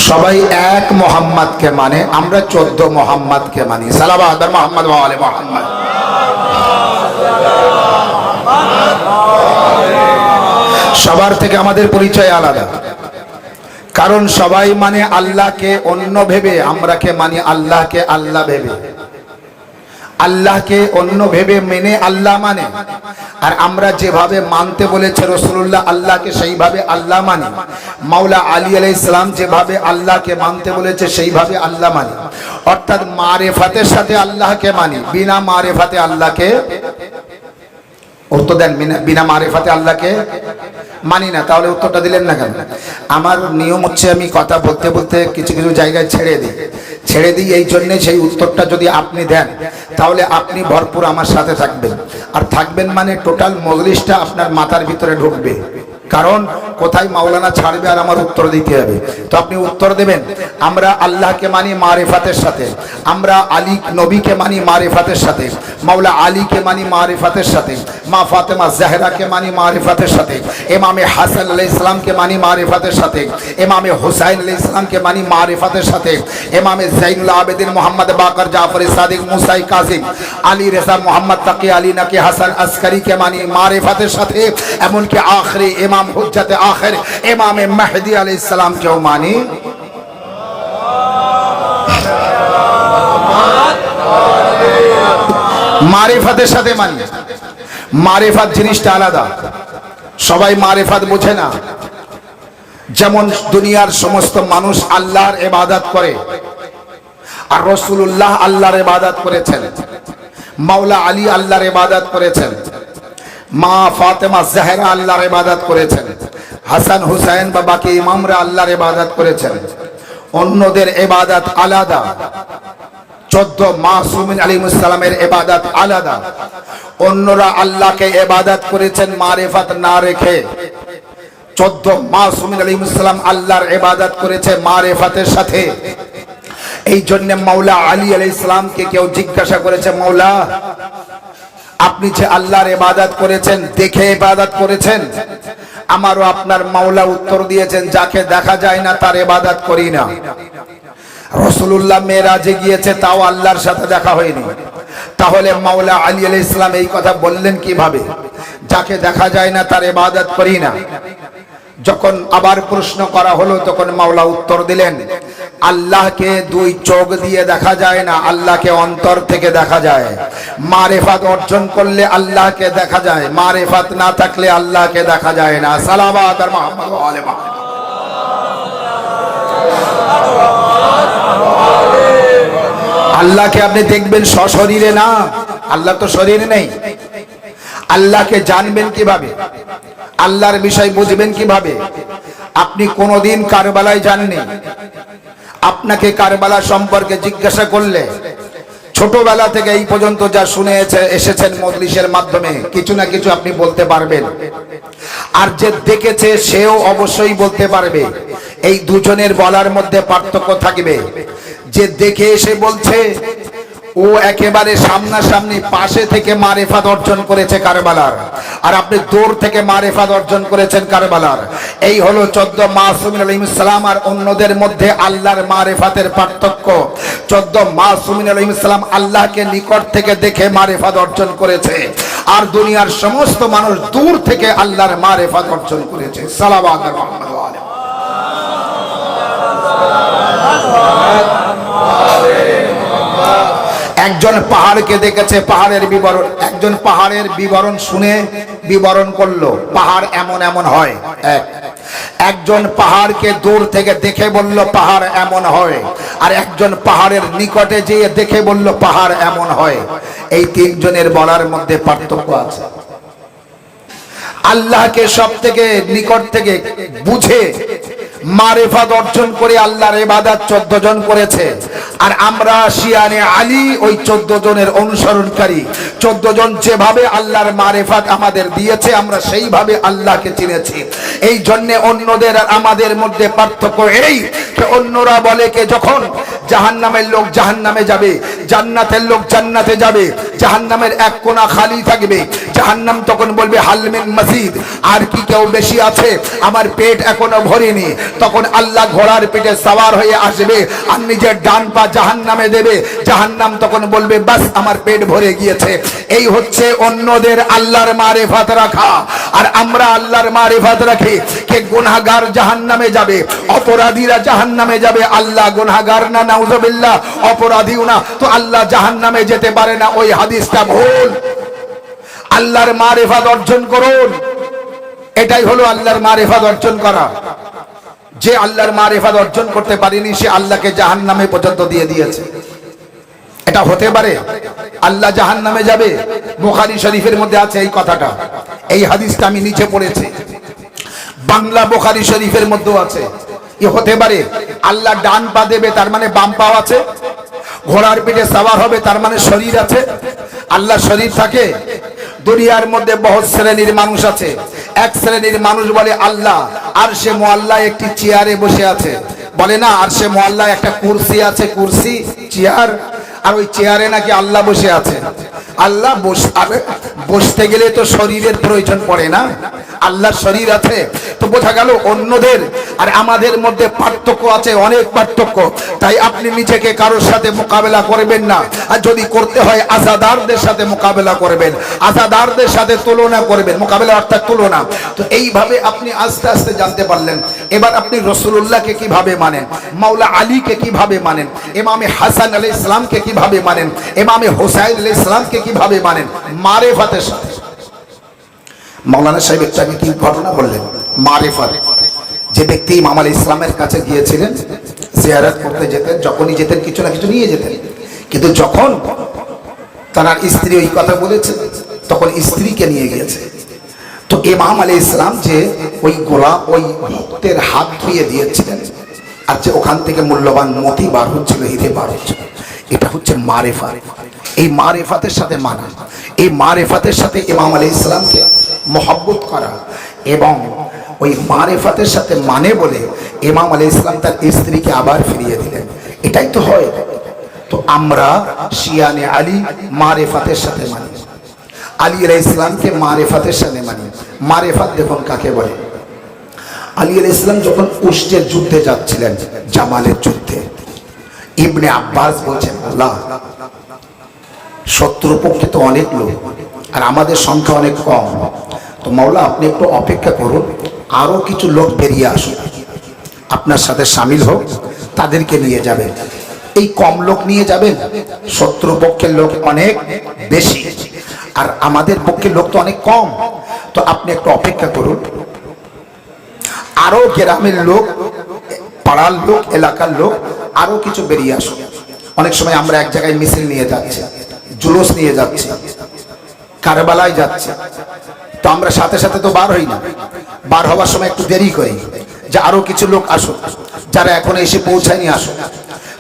সবাই এক মোহাম্মদকে মানে, আমরা 14 মোহাম্মদকে মানি। সালাওয়াত মোহাম্মদ ওয়া আলে মোহাম্মদ। সবার থেকে আমাদের পরিচয় আলাদা, কারণ সবাই মানে আল্লাহকে অন্য ভেবে, আমরাকে মানি আল্লাহকে আল্লাহ ভেবে। আল্লাহকে অন্য ভেবে মেনে আল্লাহ মানে, আর আমরা যেভাবে মানতে বলেছে রাসূলুল্লাহ আল্লাহকে সেইভাবে আল্লাহ মানি। মাওলা আলী আলাইহিস সালাম যেভাবে আল্লাহকে মানতে বলেছে সেইভাবে আল্লাহ মানি। অর্থাৎ মারিফাতের সাথে আল্লাহকে মানি, বিনা মারিফাতে আল্লাহকে, উত্তর দেন, বিনা মারিফাতে আল্লাহকে মানি না। তাহলে উত্তরটা দিলেন না কেন? আমার নিয়ম হচ্ছে আমি কথা বলতে বলতে কিছু কিছু জায়গায় ছেড়ে দিই এই জন্যে, সেই উত্তরটা যদি আপনি দেন তাহলে আপনি ভরপুর আমার সাথে থাকবেন, আর থাকবেন মানে টোটাল মজলিসটা আপনার মাথার ভিতরে ঢুকবে। কারণ কোথায় মাওলানা ছাড়বে আর আমার উত্তর দিতে হবে, তো আপনি উত্তর দেবেন। আমরা আল্লাহকে মানি মারিফাতের সাথে, আমরা আলী নবীকে মানি মারিফাতের সাথে, মাওলা আলীকে মানি মারিফাতের সাথে, মা ফাতেমা জাহরাকে মানি মারিফাতের সাথে, ইমামে হাসান আলাইহিস সালামকে মানি মারিফাতের সাথে, ইমামে হুসাইন আলাইহিস সালামকে মানি মারিফাতের সাথে, ইমামে যাইনুল আবেদিন মুহাম্মদ বাকর জাফর সাদিক মুসাই কাজিম আলী রেজা মোহাম্মদ তাকি আলী নাকি হাসান আসকারীকে মানি মারিফাতের সাথে, এমনকি আখরি ইমাম হুজ্জাতে আখির ইমামে মেহদি আলাইহিস সালামকেও মানি মারিফাতের সাথে মানি। মারিফাত জিনিসটা আলাদা, সবাই মারিফাত বোঝে না। যেমন দুনিয়ার সমস্ত মানুষ আল্লাহর ইবাদত করে, আর রাসূলুল্লাহ আল্লাহর ইবাদত করেছেন, মাওলা আলী আল্লাহর ইবাদত করেছেন, মা ফাতেমা জাহরা আল্লাহর ইবাদত করেছেন, হাসান হুসাইন বা বাকি ইমামরা আল্লাহর ইবাদত করেছেন। অন্যদের ইবাদত আলাদা, 14 মাসুমিন আলাইহিস সালামের ইবাদত আলাদা। অন্যরা আল্লাহকে ইবাদত করেছেন মারিফাত না রেখে, 14 মাসুমিন আলাইহিস সালাম আল্লাহর ইবাদত করেছে মারিফাতের সাথে। এই জন্য মাওলা আলী আলাইহিস সালামকে কেউ জিজ্ঞাসা করেছে, মাওলা আপনি যে আল্লাহর ইবাদত করেছেন দেখে ইবাদত করেছেন? আমারও আপনার মাওলা উত্তর দিয়েছেন, যাকে দেখা যায় না তার ইবাদত করি না। রাসূলুল্লাহ মেরাজে গিয়েছে, তাও আল্লাহর সাথে দেখা হয়নি, তাহলে মাওলা আলী আলাইহিস সালাম এই কথা বললেন কিভাবে? যাকে দেখা যায় না তার ইবাদত করি না। যখন আবার প্রশ্ন করা হলো তখন মাওলা উত্তর দিলেন, আল্লাহকে 2 চোখ দিয়ে দেখা যায় না, আল্লাহকে অন্তর থেকে দেখা যায়। মারিফাত অর্জন করলে আল্লাহকে দেখা যায়, মারিফাত না থাকলে আল্লাহকে দেখা যায় না। সালাওয়াত আর মুহাম্মদ ওয়া আলে মুহাম্মদ। আল্লাহকে আপনি দেখবেন সশরীরে না, আল্লাহ তো শরীর নেই। আল্লাহকে জানবেন কিভাবে? আল্লাহর বিষয় বুঝবেন কিভাবে? আপনি কোনোদিন কারবালায় যাননি, আপনাকে কারবালা সম্পর্কে জিজ্ঞাসা করলে ছোটবেলা থেকে এই পর্যন্ত যা শুনে এসেছেন মজলিসের মাধ্যমে কিছু না কিছু আপনি বলতে পারবেন, আর যে দেখেছে সেও অবশ্যই বলতে পারবে। এই দুজনের বলার মধ্যে পার্থক্য থাকবে। যে দেখে এসে বলছে ও একেবারে সামনাসামনি পাশে থেকে মারিফাত অর্জন করেছে কারবালার, আর আপনি দূর থেকে মারিফাত অর্জন করেছেন কারবালার। এই হলো 14 মাসুমিন আলাইহিস সালাম আর অন্যদের মধ্যে আল্লাহর মারিফাতের পার্থক্য। 14 মাসুমিন আলাইহিস সালাম আল্লাহকে নিকট থেকে দেখে মারিফাত অর্জন করেছে, আর দুনিয়ার সমস্ত মানুষ দূর থেকে আল্লাহর মারিফাত অর্জন করেছে। সালাওয়াত মুহাম্মদ ওয়া আলে। একজন পাহাড়কে দেখেছে, পাহাড়ের বিবরণ, একজন পাহাড়ের বিবরণ শুনে বিবরণ করলো, পাহাড় এমন এমন হয়। একজন পাহাড়কে দূর থেকে দেখে বলল পাহাড় এমন হয়, আর একজন পাহাড়ের নিকটে যেয়ে দেখে বলল পাহাড় এমন হয়। এই 3 জনের বলার মধ্যে পার্থক্য আছে। আল্লাহকে সব থেকে নিকট থেকে বুঝে মারিফাত অর্জন করে আল্লাহর ইবাদত 14 জন করেছে, আর আমরা শিয়ানে আলী ওই 14 জনের অনুসরণকারী। 14 জন যেভাবে আল্লাহর মারিফাত আমাদের দিয়েছে আমরা সেইভাবে আল্লাহকে চিনেছি। এই জন্য অন্যদের আর আমাদের মধ্যে পার্থক্য এই, অন্যরা বলে কে যখন জাহান্নামের লোক জাহান্নামে যাবে, জান্নাতের লোক জান্নাতে যাবে, জাহান্নামের এক কোণা খালি থাকবে, জাহান্নাম তখন বলবে হাল মিন মাজিদ, আর কি কেউ বেশি আছে, আমার পেট এখনো ভরেনি। তখন আল্লাহ ঘোড়ার পেটে সওয়ার হয়ে আসবে আর নিজের ডান পা জাহান্নামে দেবে। জাহান্নাম তখন বলবে বাস আমার পেট ভরে গিয়েছে। এই হচ্ছে অন্যদের আল্লাহর মারিফাত রাখা। আর আমরা আল্লাহর মারিফাত রাখি। কে গুনাহগার জাহান্নামে যাবে, অপরাধীরা জাহান্নামে যাবে। আল্লাহ গুনাহগার না, নাউযুবিল্লাহ, অপরাধীও না, তো আল্লাহ জাহান্নামে যেতে পারে না। ওই হাদিসটা ভুল। আল্লাহর মারিফাত অর্জন করুন। এটাই হলো আল্লাহর মারিফাত অর্জন করা। যে আল্লাহর মারিফাত অর্জন করতে পারেনি সে আল্লাহকে জাহান্নামে পর্যন্ত দিয়ে দিয়েছে। এটা হতে পারে আল্লাহ জাহান্নামে যাবে? বুখারী শরীফের মধ্যে আছে এই কথাটা। এই হাদিসটা আমি নিচে পড়েছি, বাংলা বুখারী শরীফের মধ্যেও আছে। এ হতে পারে আল্লাহ ডান পা দেবে, তার মানে বাম পা আছে। ঘোড়ার পিঠে সওয়ার হবে, তার মানে শরীর আছে। আল্লাহ শরীর থাকে। দুনিয়ার মধ্যে বহু শ্রেণীর মানুষ আছে। এক শ্রেণীর মানুষ বলে আল্লাহ আরশে মুআল্লা একটি চেয়ারে বসে আছে। বলে না আরশে মুআল্লা একটা কুরসি আছে, কুরসি চেয়ার, আর ওই চেয়ারে নাকি আল্লাহ বসে আছে। আল্লাহ বসতে গেলে তো শরীরের প্রয়োজন পড়ে না? আল্লাহর শরীর আছে। তো বোঝা গেল অন্যদের আর আমাদের মধ্যে পার্থক্য আছে, অনেক পার্থক্য। তাই আপনি নিজেকে কারোর সাথে মোকাবেলা করবেন না। আর যদি করতে হয় আজাদারদের সাথে মোকাবেলা করবেন, আজাদারদের সাথে তুলনা করবেন। মোকাবেলা অর্থাৎ তুলনা। তো এইভাবে আপনি আস্তে আস্তে জানতে পারলেন। এবার আপনি রাসূলুল্লাহকে কিভাবে মানেন, মাওলা আলীকে কিভাবে মানেন, ইমামে হাসান আলাইহিস সালামকে কিভাবে মানেন, ইমামে হুসাইন আলাইহিস সালামকে কিভাবে মানেন? মারিফাতের সাথে। মাওলানা সাহেব একটা কি ঘটনা বললেন, মারিফাত। যে ব্যক্তি ইমাম আলাইহিস সালামের কাছে গিয়েছিলেন, জিয়ারত করতে যেতেন, যখনই যেতেন কিছু না কিছু নিয়ে যেতেন। কিন্তু যখন তার স্ত্রী ওই কথা বলেছে, তখন স্ত্রীকে নিয়ে গিয়েছে। তো ইমাম আলাইহিস সালাম যে ওই গোলাপ ওই ভক্তের হাত ধুয়ে দিয়েছিলেন, আর যে ওখান থেকে মূল্যবান মতি বার হচ্ছিল, হিরে বার হচ্ছিল, এটা হচ্ছে মারিফাত। এই মারিফাতের সাথে মানা, এই মারিফাতের সাথে ইমাম আলাইহিস সালামকে মহব্বত করা, এবং ওই মারিফাতের সাথে মানে বলে ইমাম আলাইহিস সালাম তার স্ত্রীকে আবার ফিরিয়ে দিলেন। এটাই তো হয়। তো আমরা শিয়ানে আলী মারিফাতের সাথে মানি, আলী আলাইহিস সালামকে মারিফাতের সাথে মানি। মারিফাত দেখুন কাকে বলে। আলী আলাইহিস সালাম যখন উষ্ট্রের যুদ্ধে যাচ্ছিলেন, জামালের যুদ্ধে, ইবনে আব্বাস বলছেন আল্লাহ শত্রুপক্ষে তো অনেক লোক আর আমাদের সংখ্যা অনেক কম, তো মাওলা আপনি একটু অপেক্ষা করুন, আরো কিছু লোক বেরিয়ে আসুন, আপনার সাথে শামিল হোক, তাদেরকে নিয়ে যাবেন। এই কম লোক নিয়ে যাবেন, শত্রুপক্ষের লোক অনেক বেশি আর আমাদের পক্ষের লোক তো অনেক কম, তো আপনি একটু অপেক্ষা করুন, আরো গ্রামের লোক, পাড়ার লোক, এলাকার লোক আরো কিছু বেরিয়ে আসুন। অনেক সময় আমরা এক জায়গায় মিছিল নিয়ে যাচ্ছি, জুলুস নিয়ে যাচ্ছি, কারবালায় যাচ্ছি, তো আমরা সাথে সাথে তো বার হই না, বার হওয়ার সময় একটু দেরি করি যে আরো কিছু লোক আসুন, যারা এখন এসে পৌঁছায়নি আসুন।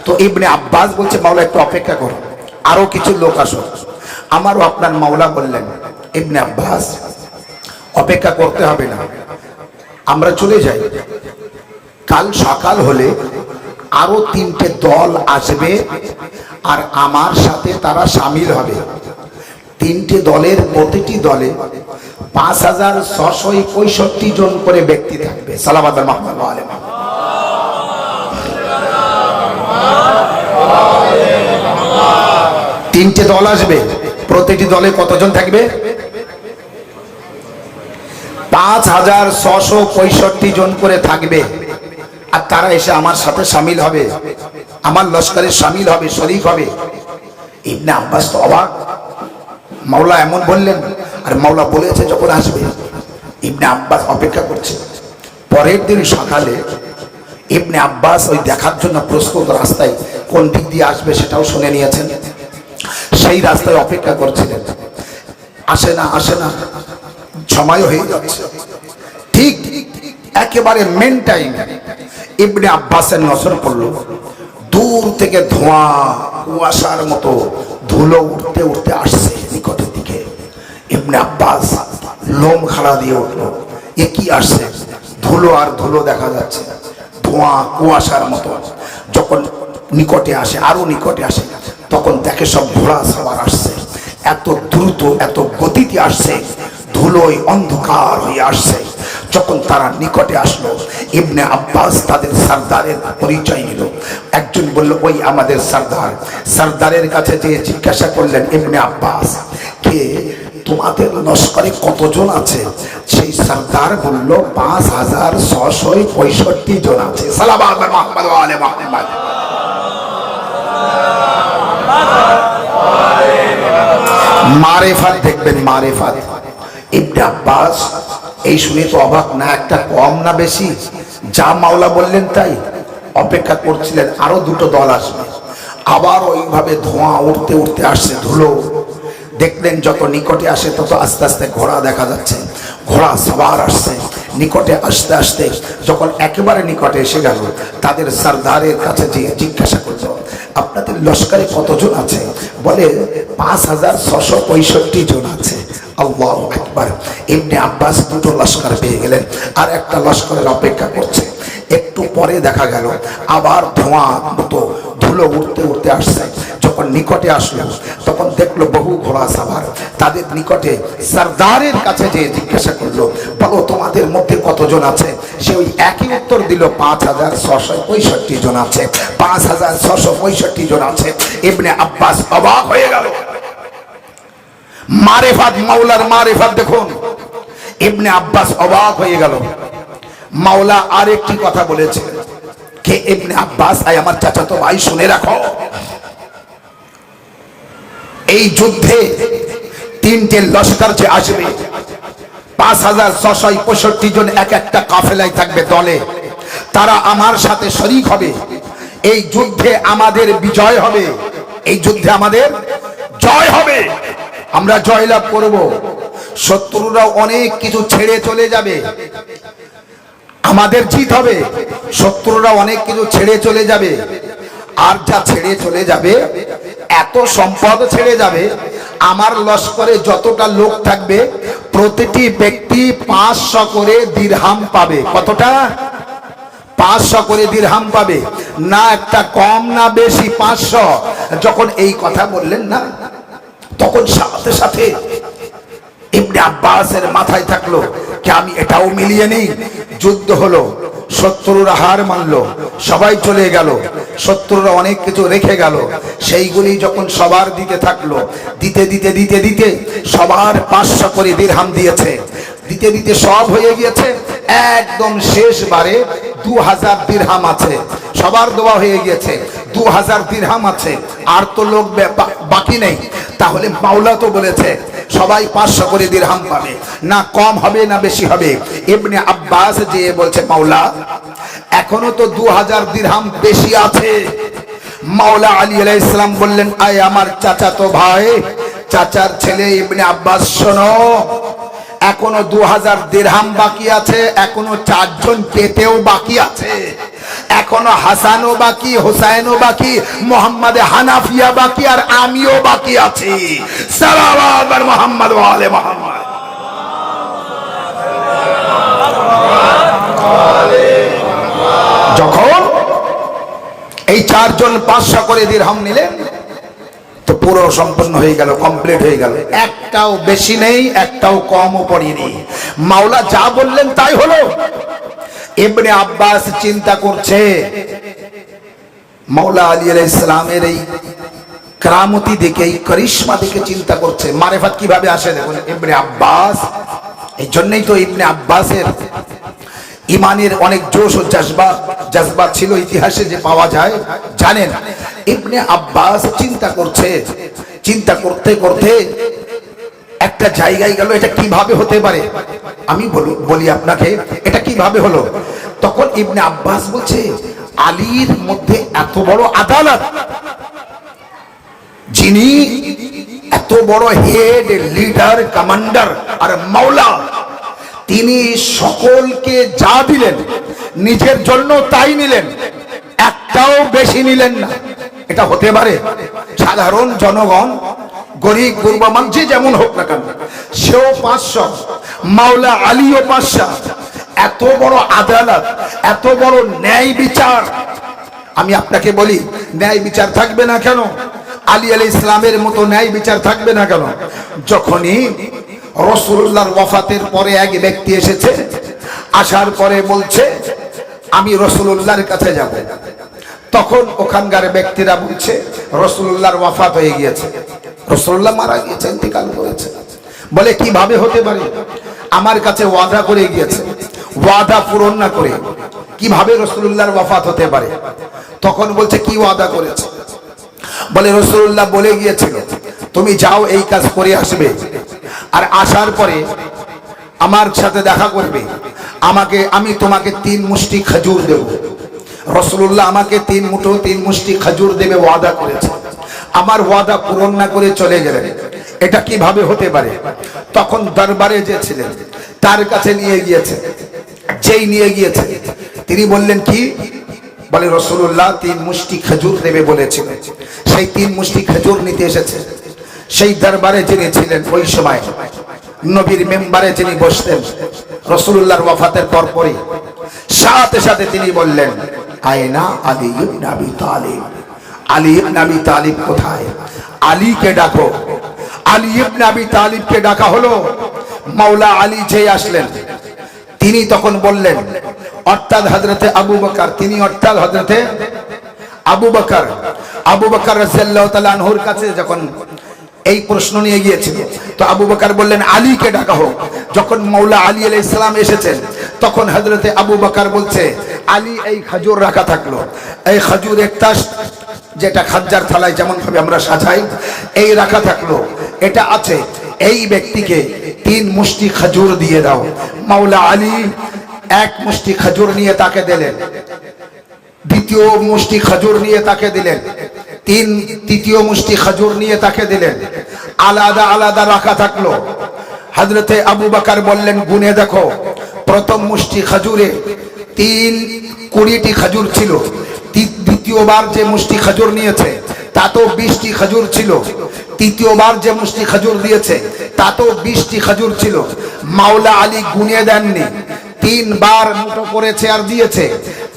তো ইবনে আব্বাস বলছে মাওলা একটু অপেক্ষা করুন, আরো কিছু লোক আসুন। আমারও আপনার মাওলা বললেন ইবনে আব্বাস অপেক্ষা করতে হবে না, আমরা চলে যাই, কাল সকাল হলে আরো 3টে দল আসবে আর আমার সাথে তারা শামিল হবে। 3টে দলের প্রতিটি দলে 5665 জন করে ব্যক্তি থাকবে। সালাওয়াত মাহমুদ আলাইহি। 3টে দল আসবে, প্রতিটি দলে কতজন থাকবে? 5665 জন করে থাকবে। আর তারা এসে আমার সাথে শামিল হবে, আমার লস্করে শামিল হবে, শরীক হবে। ইবনে আব্বাস তো অবাক, মাওলা এমন বললেন, আর মাওলা বলেছে যখন আসবে। ইবনে আব্বাস অপেক্ষা করছে। পরের দিন সকালে ইবনে আব্বাস ওই দেখার জন্য প্রস্তুত, রাস্তায় কোন দিক দিয়ে আসবে সেটাও শুনে নিয়েছেন, সেই রাস্তায় অপেক্ষা করছিলেন। আসে না আসে না, সময় হয়ে যাচ্ছে। ঠিক একেবারে মেন টাইম ইবনে আব্বাসের নজর পড়ল, দূর থেকে ধোঁয়া কুয়াশার মতো ধুলো উঠতে উঠতে আসছে নিকটের দিকে। ইবনে আব্বাস লোম খাড়া দিয়ে উঠল, এ কি আসছে? ধুলো আর ধুলো দেখা যাচ্ছে, ধোঁয়া কুয়াশার মতো। যখন নিকটে আসে, আরো নিকটে আসে, তখন দেখে সব ঘোড়া সবার আসছে, এত দ্রুত এত গতিতে আসছে, ধুলোয় অন্ধকার হয়ে আসছে। যখন তারা নিকটে আসলো, ইবনে আব্বাস তাদের সরদারের পরিচয় নিল। একজন বলল, ওই আমাদের সরদার। সরদারের কাছে যেয়ে জিজ্ঞাসা করলেন, ইবনে আব্বাস, কে তোমাদের লস্করে কতজন আছে? সেই সরদার বলল, 5665 জন আছে। সালাওয়াত মুহাম্মদ ওয়া আলে মুহাম্মদ। মারেফাত দেখবেন, মারেফাত। ইবনে আব্বাস এই শুনে তো অবাক, না একটা কম না বেশি, যা মাওলা বললেন তাই। অপেক্ষা করছিলেন আরো দুটো দল আসবে। আবার ওইভাবে ধোঁয়া উঠতে উঠতে আসছে, ধুলো। দেখলেন যত নিকটে আসে তত আস্তে আস্তে ঘোড়া দেখা যাচ্ছে, ঘোড়া সবার আসছে। নিকটে আসতে আসতে যখন একেবারে নিকটে এসে গেল, তাদের সরদারের কাছে যেয়ে জিজ্ঞাসা করলো, আপনাদের লস্করে কতজন আছে? বলে 5665 জন আছে। আল্লাহু আকবার। ইবনে আব্বাস দুটো লস্কর পেয়ে গেলেন, আর একটা লস্করের অপেক্ষা করছে। একটু পরে দেখা গেল আবার ধোঁয়া মতো ধুলো উঠতে উঠতে আসছে। যখন নিকটে আসলো তখন দেখলো বহু ঘোড়া সাভার। তাদের নিকটে সরদারের কাছে যে জিজ্ঞাসা করলো, বলো তোমাদের মধ্যে কতজন আছে? সে ওই একই উত্তর দিল, 5665 জন আছে। 5665 জন আছে। ইবনে আব্বাস অবাক হয়ে গেল। মারেফাত, মাওলার মারেফাত দেখুন। ইবনে আব্বাস অবাক হয়ে গেল। মাওলা আরেকটি কথা বলেছে, কে ইবনে আব্বাস, আয় আমার চাচাতো ভাই, শুনে রাখো, এই যুদ্ধে তিনটে লস্কর যে আসবে, 5665 জন এক একটা কাফেলায় থাকবে, দলে। তারা আমার সাথে শরীক হবে। এই যুদ্ধে আমাদের বিজয় হবে, এই যুদ্ধে আমাদের জয় হবে, আমরা জয়লাভ করব। শত্রুরা অনেক কিছু ছেড়ে চলে যাবে, আমাদের জিত হবে। শত্রুরা অনেক কিছু ছেড়ে চলে যাবে, আর যা ছেড়ে চলে যাবে, এত সম্পদ ছেড়ে যাবে। আমার লস্করে যতটা লোক থাকবে, প্রতিটি ব্যক্তি 500 করে দিরহাম পাবে। কতটা? 500 করে দিরহাম পাবে, না একটা কম না বেশি, 500। যখন এই কথা বললেন না, তখন সাথে সাথে ইবনে আব্বাসের মাথায় থাকলো কি আমি এটাও মিলিয়ে নেই। যুদ্ধ হলো, শত্রুরা হার মানলো, সবাই চলে গেল। শত্রুরা অনেক কিছু রেখে গেল, সেইগুলি যখন সবার দিতে থাকলো, দিতে দিতে দিতে দিতে সবার 500 করে দিরহাম দিয়েছে। দিতে দিতে সব হয়ে গিয়েছে। একদম শেষবারে 2000 দিরহাম আছে, সবার দোয়া হয়ে গিয়েছে। 2000 দিরহাম আছে, আর তো লোক বাকি নেই। তাহলে মাওলা তো বলেছে সবাই 500 করে দিরহাম পাবে, না কম হবে না বেশি হবে। ইবনে আব্বাস যে বলছে, মাওলা এখনো তো 2000 দিরহাম বেশি আছে। মাওলা আলী আলাইহিস সালাম বললেন, আয় আমার চাচাতো ভাই, চাচার ছেলে ইবনে আব্বাস, শোনো, এখনো 2000 দিরহাম বাকি আছে, এখনো 4 জন পেতেও বাকি আছে, এখনো হাসানও বাকি, হোসাইনও বাকি, মোহাম্মদ হানাফিয়া বাকি, আর আমিও বাকি আছি। সালাওয়াত মুহাম্মদ ওয়া আলে মুহাম্মদ। যখন এই 4 জন 500 করে দিরহাম নিলেন, তো পুরো সম্পন্ন হয়ে গেল, কমপ্লিট হয়ে গেল। একটাও বেশি নেই, একটাও কমও পড়েনি। মাওলা যা বললেন তাই হলো। ইবনে আব্বাস চিন্তা করছে, মাওলা আলী আলাইহিস সালামের এই কেরামতি দেখে, এই করিশ্মা দেখে চিন্তা করছে, মারেফাত কিভাবে আসে দেখুন। ইবনে আব্বাস, এই জন্যই তো ইবনে আব্বাসের ইমানের অনেক জোশ ও জজবা ছিল, ইতিহাসে যে পাওয়া যায় জানেন। ইবনে আব্বাস চিন্তা করছে, চিন্তা করতে করতে একটা জায়গায় গেল, এটা কিভাবে হতে পারে, আমি বলি আপনাকে এটা কিভাবে হলো। তখন ইবনে আব্বাস বলছে, আলীর মধ্যে এত বড় আদালত, যিনি এত বড় হেড, লিডার, কমান্ডার আর মাওলা, তিনি সকলকে যা দিলেন নিজের জন্য তাই নিলেন, একটাও বেশি নিলেন না। এটা হতে পারে? সাধারণ জনগণ, গরিব গুরবা মানুষ যে যেমন হোক না কেন, সেও 500, মাওলা আলীও 500। এত বড় আদালত, এত বড় ন্যায় বিচার। আমি আপনাকে বলি, ন্যায় বিচার থাকবে না কেন? আলী আলাইহিস সালামের মতো ন্যায় বিচার থাকবে না কেন? যখনই রাসূলুল্লাহর ওয়াফাতের পরে এক ব্যক্তি এসেছে, আসার পরে বলছে আমি রাসূলুল্লাহর কাছে যাব, তখন ওখানকার ব্যক্তিরা বলছে রাসূলুল্লাহর ওয়াফাত হয়ে গিয়েছে, রাসূলুল্লাহ মারা গিয়েছে, ইন্তেকাল করেছে। বলে কিভাবে হতে পারে? আমার কাছে ওয়াদা করে গিয়েছে, ওয়াদা পূরণ না করে কিভাবে রাসূলুল্লাহর ওয়াফাত হতে পারে? তখন বলছে কি ওয়াদা করেছে? বলে রাসূলুল্লাহ বলে গিয়েছিল তুমি যাও এই কাজ করে আসবে, আর আসার পরে আমার সাথে দেখা করবে, আমি তোমাকে 3 মুষ্টি খেজুর দেব। রাসূলুল্লাহ আমাকে 3 মুঠো 3 মুষ্টি খেজুর দেবে ওয়াদা করেছে, আমার ওয়াদা পূরণ না করে চলে গেলেন, এটা কিভাবে হতে পারে? তখন দরবারে যে ছিলেন তার কাছে নিয়ে গিয়েছে, যেই নিয়ে গিয়েছে তিনি বললেন কি? বলে রাসূলুল্লাহ 3 মুষ্টি খেজুর দেবে বলেছিলেন, সেই 3 মুষ্টি খেজুর নিতে এসেছে। সেই দরবারে যিনি ছিলেন ওই সময় নবীর মেম্বারে যিনি বসতেন রাসূলুল্লাহর ওয়াফাতের পরপরই, সাথে সাথে তিনি বললেন আয়না আলী ইবনে আবি তালিব, আলী ইবনে আবি তালিব কোথায়? আলীকে ডাকো। আলী ইবনে আবি তালিবকে ডাকা হলো। মাওলা আলী যে আসলেন তিনি তখন বললেন অর্থাৎ হযরতে আবু বকর, তিনি অর্থাৎ হযরতে আবু বকর, আবু বকর রাদিয়াল্লাহু তাআলা আনহুর কাছে যখন এই প্রশ্ন নিয়ে গিয়েছিল, তো আবু বকর বললেন আলীকে ডাকা হোক। যখন মাওলা আলী আলাইহিস সালাম এসেছেন তখন হযরতে আবু বকর বলছে আলী এই খেজুর রাখা থাকলো, এই খেজুর একটা যেটা খাজ্জার থালায় যেমন ভাবে আমরা সাজাই এই রাখা থাকলো, এটা আছে, এই ব্যক্তিকে 3 মুষ্টি খেজুর দিয়ে দাও। মাওলা আলী 1 মুষ্টি খেজুর নিয়ে তাকে দিলেন, দ্বিতীয় মুষ্টি খেজুর নিয়ে তাকে দিলেন, তৃতীয় মুষ্টি খেজুর নিয়ে তাকে দিলেন, আলাদা আলাদা রাখা থাকলো। হযরতে আবু বকর বললেন গুনে দেখো, প্রথম মুষ্টি খেজুরে 20টি খেজুর ছিল, দ্বিতীয়বার যে মুষ্টি খেজুর নিয়েছে তাতেও 20টি খেজুর ছিল, তৃতীয়বার যে মুষ্টি খেজুর দিয়েছে তাতেও 20টি খেজুর ছিল। মাওলা আলী গুনে দেননি, 3 বার মুঠো করেছে আর দিয়েছে,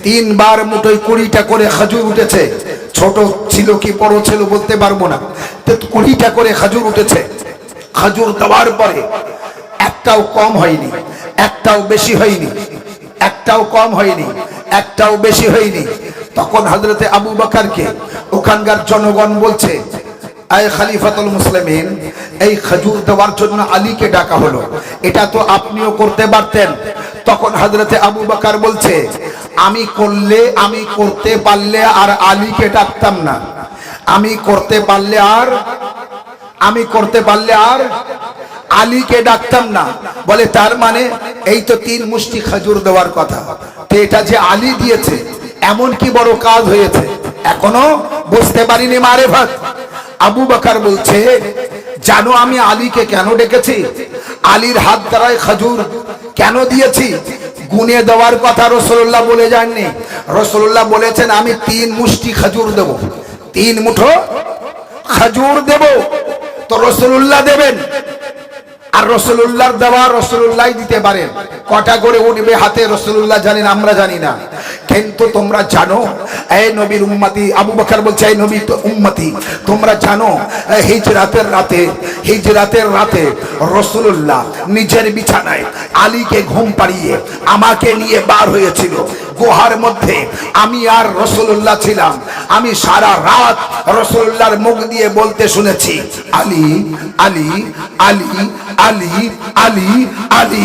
3 বার মুঠোয় 20টা করে খেজুর উঠেছে। ছোট ছিল কি বড় ছিল বলতে পারবো না, 20টা করে খেজুর উঠেছে। খেজুর দেওয়ার পরে একটাও কম হয়নি, একটাও বেশি হয়নি, একটাও কম হয়নি, একটাও বেশি হয়নি। তখন হযরতে আবু বকরকে ওখানকার জনগণ বলছে আয় খলিফাতুল মুসলিমিন, এই খেজুর দেওয়ার জন্য আলীকে ডাকা হলো, এটা তো আপনিও করতে পারতেন। তখন হযরতে আবু বকর বলছে আমি করতে পারলে আর আলীকে ডাকতাম না, আমি করতে পারলে আর আলীকে ডাকতাম না। বলে তার মানে এই তো 3 মুষ্টি খেজুর দেওয়ার কথা, তো এটা যে আলী দিয়েছে এমন কি বড় কাজ হয়েছে, এখনো বুঝতে পারিনি মারেফত। আবু বকর বলছে জানো আমি আলীকে কেন ডেকেছি, আলীর হাত দ্বারায় খেজুর কেন দিয়েছি? গুনে দেওয়ার কথা রাসূলুল্লাহ বলে যাননি, রাসূলুল্লাহ বলেছেন আমি 3 মুষ্টি খেজুর দেব, 3 মুঠো খেজুর দেব, তো রাসূলুল্লাহ দেবেন। আর রাসূলুল্লাহর দেওয়া রাসূলুল্লাহই দিতে পারেন, কটা করে উঠবে হাতে রাসূলুল্লাহ জানেন, আমরা জানি না। কিন্তু তোমরা জানো এই নবীর উম্মতি, আবু বকর বলছে এই নবীর উম্মতি তোমরা জানো হিজরাতের রাতে রাসূলুল্লাহ নিজের বিছানায় আলীকে ঘুম পাড়িয়ে আমাকে নিয়ে বার হয়েছিল। গুহার মধ্যে আমি আর রাসূলুল্লাহ ছিলাম, আমি সারা রাত রাসূলুল্লাহর মুখ দিয়ে বলতে শুনেছি আলী আলী আলী আলী আলী আলী।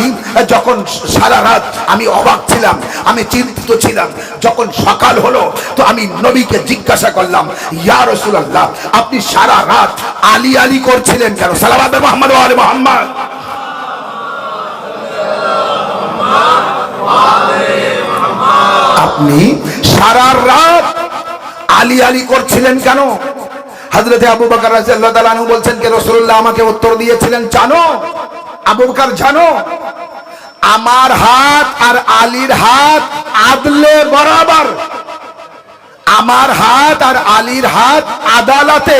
যখন সারা রাত আমি অবাক ছিলাম, আমি চিন্তিত ছিলাম। যখন সকাল হলো তো আমি নবীকে জিজ্ঞাসা করলাম ইয়া রাসূলুল্লাহ আপনি সারা রাত আলী আলী করছিলেন কেন? সালাওয়াত মুহাম্মদ ওয়া আলি মুহাম্মদ। আপনি সারা রাত আলী আলী করছিলেন কেন? হযরতে আবু বকর রাদিয়াল্লাহু তাআলা আনহু বলছেন কে রাসূলুল্লাহ আমাকে উত্তর দিয়েছিলেন জানো? আবু বকর জানো আমার হাত আর আলীর হাত আদলে বরাবর, আমার হাত আর আলীর হাত আদালতে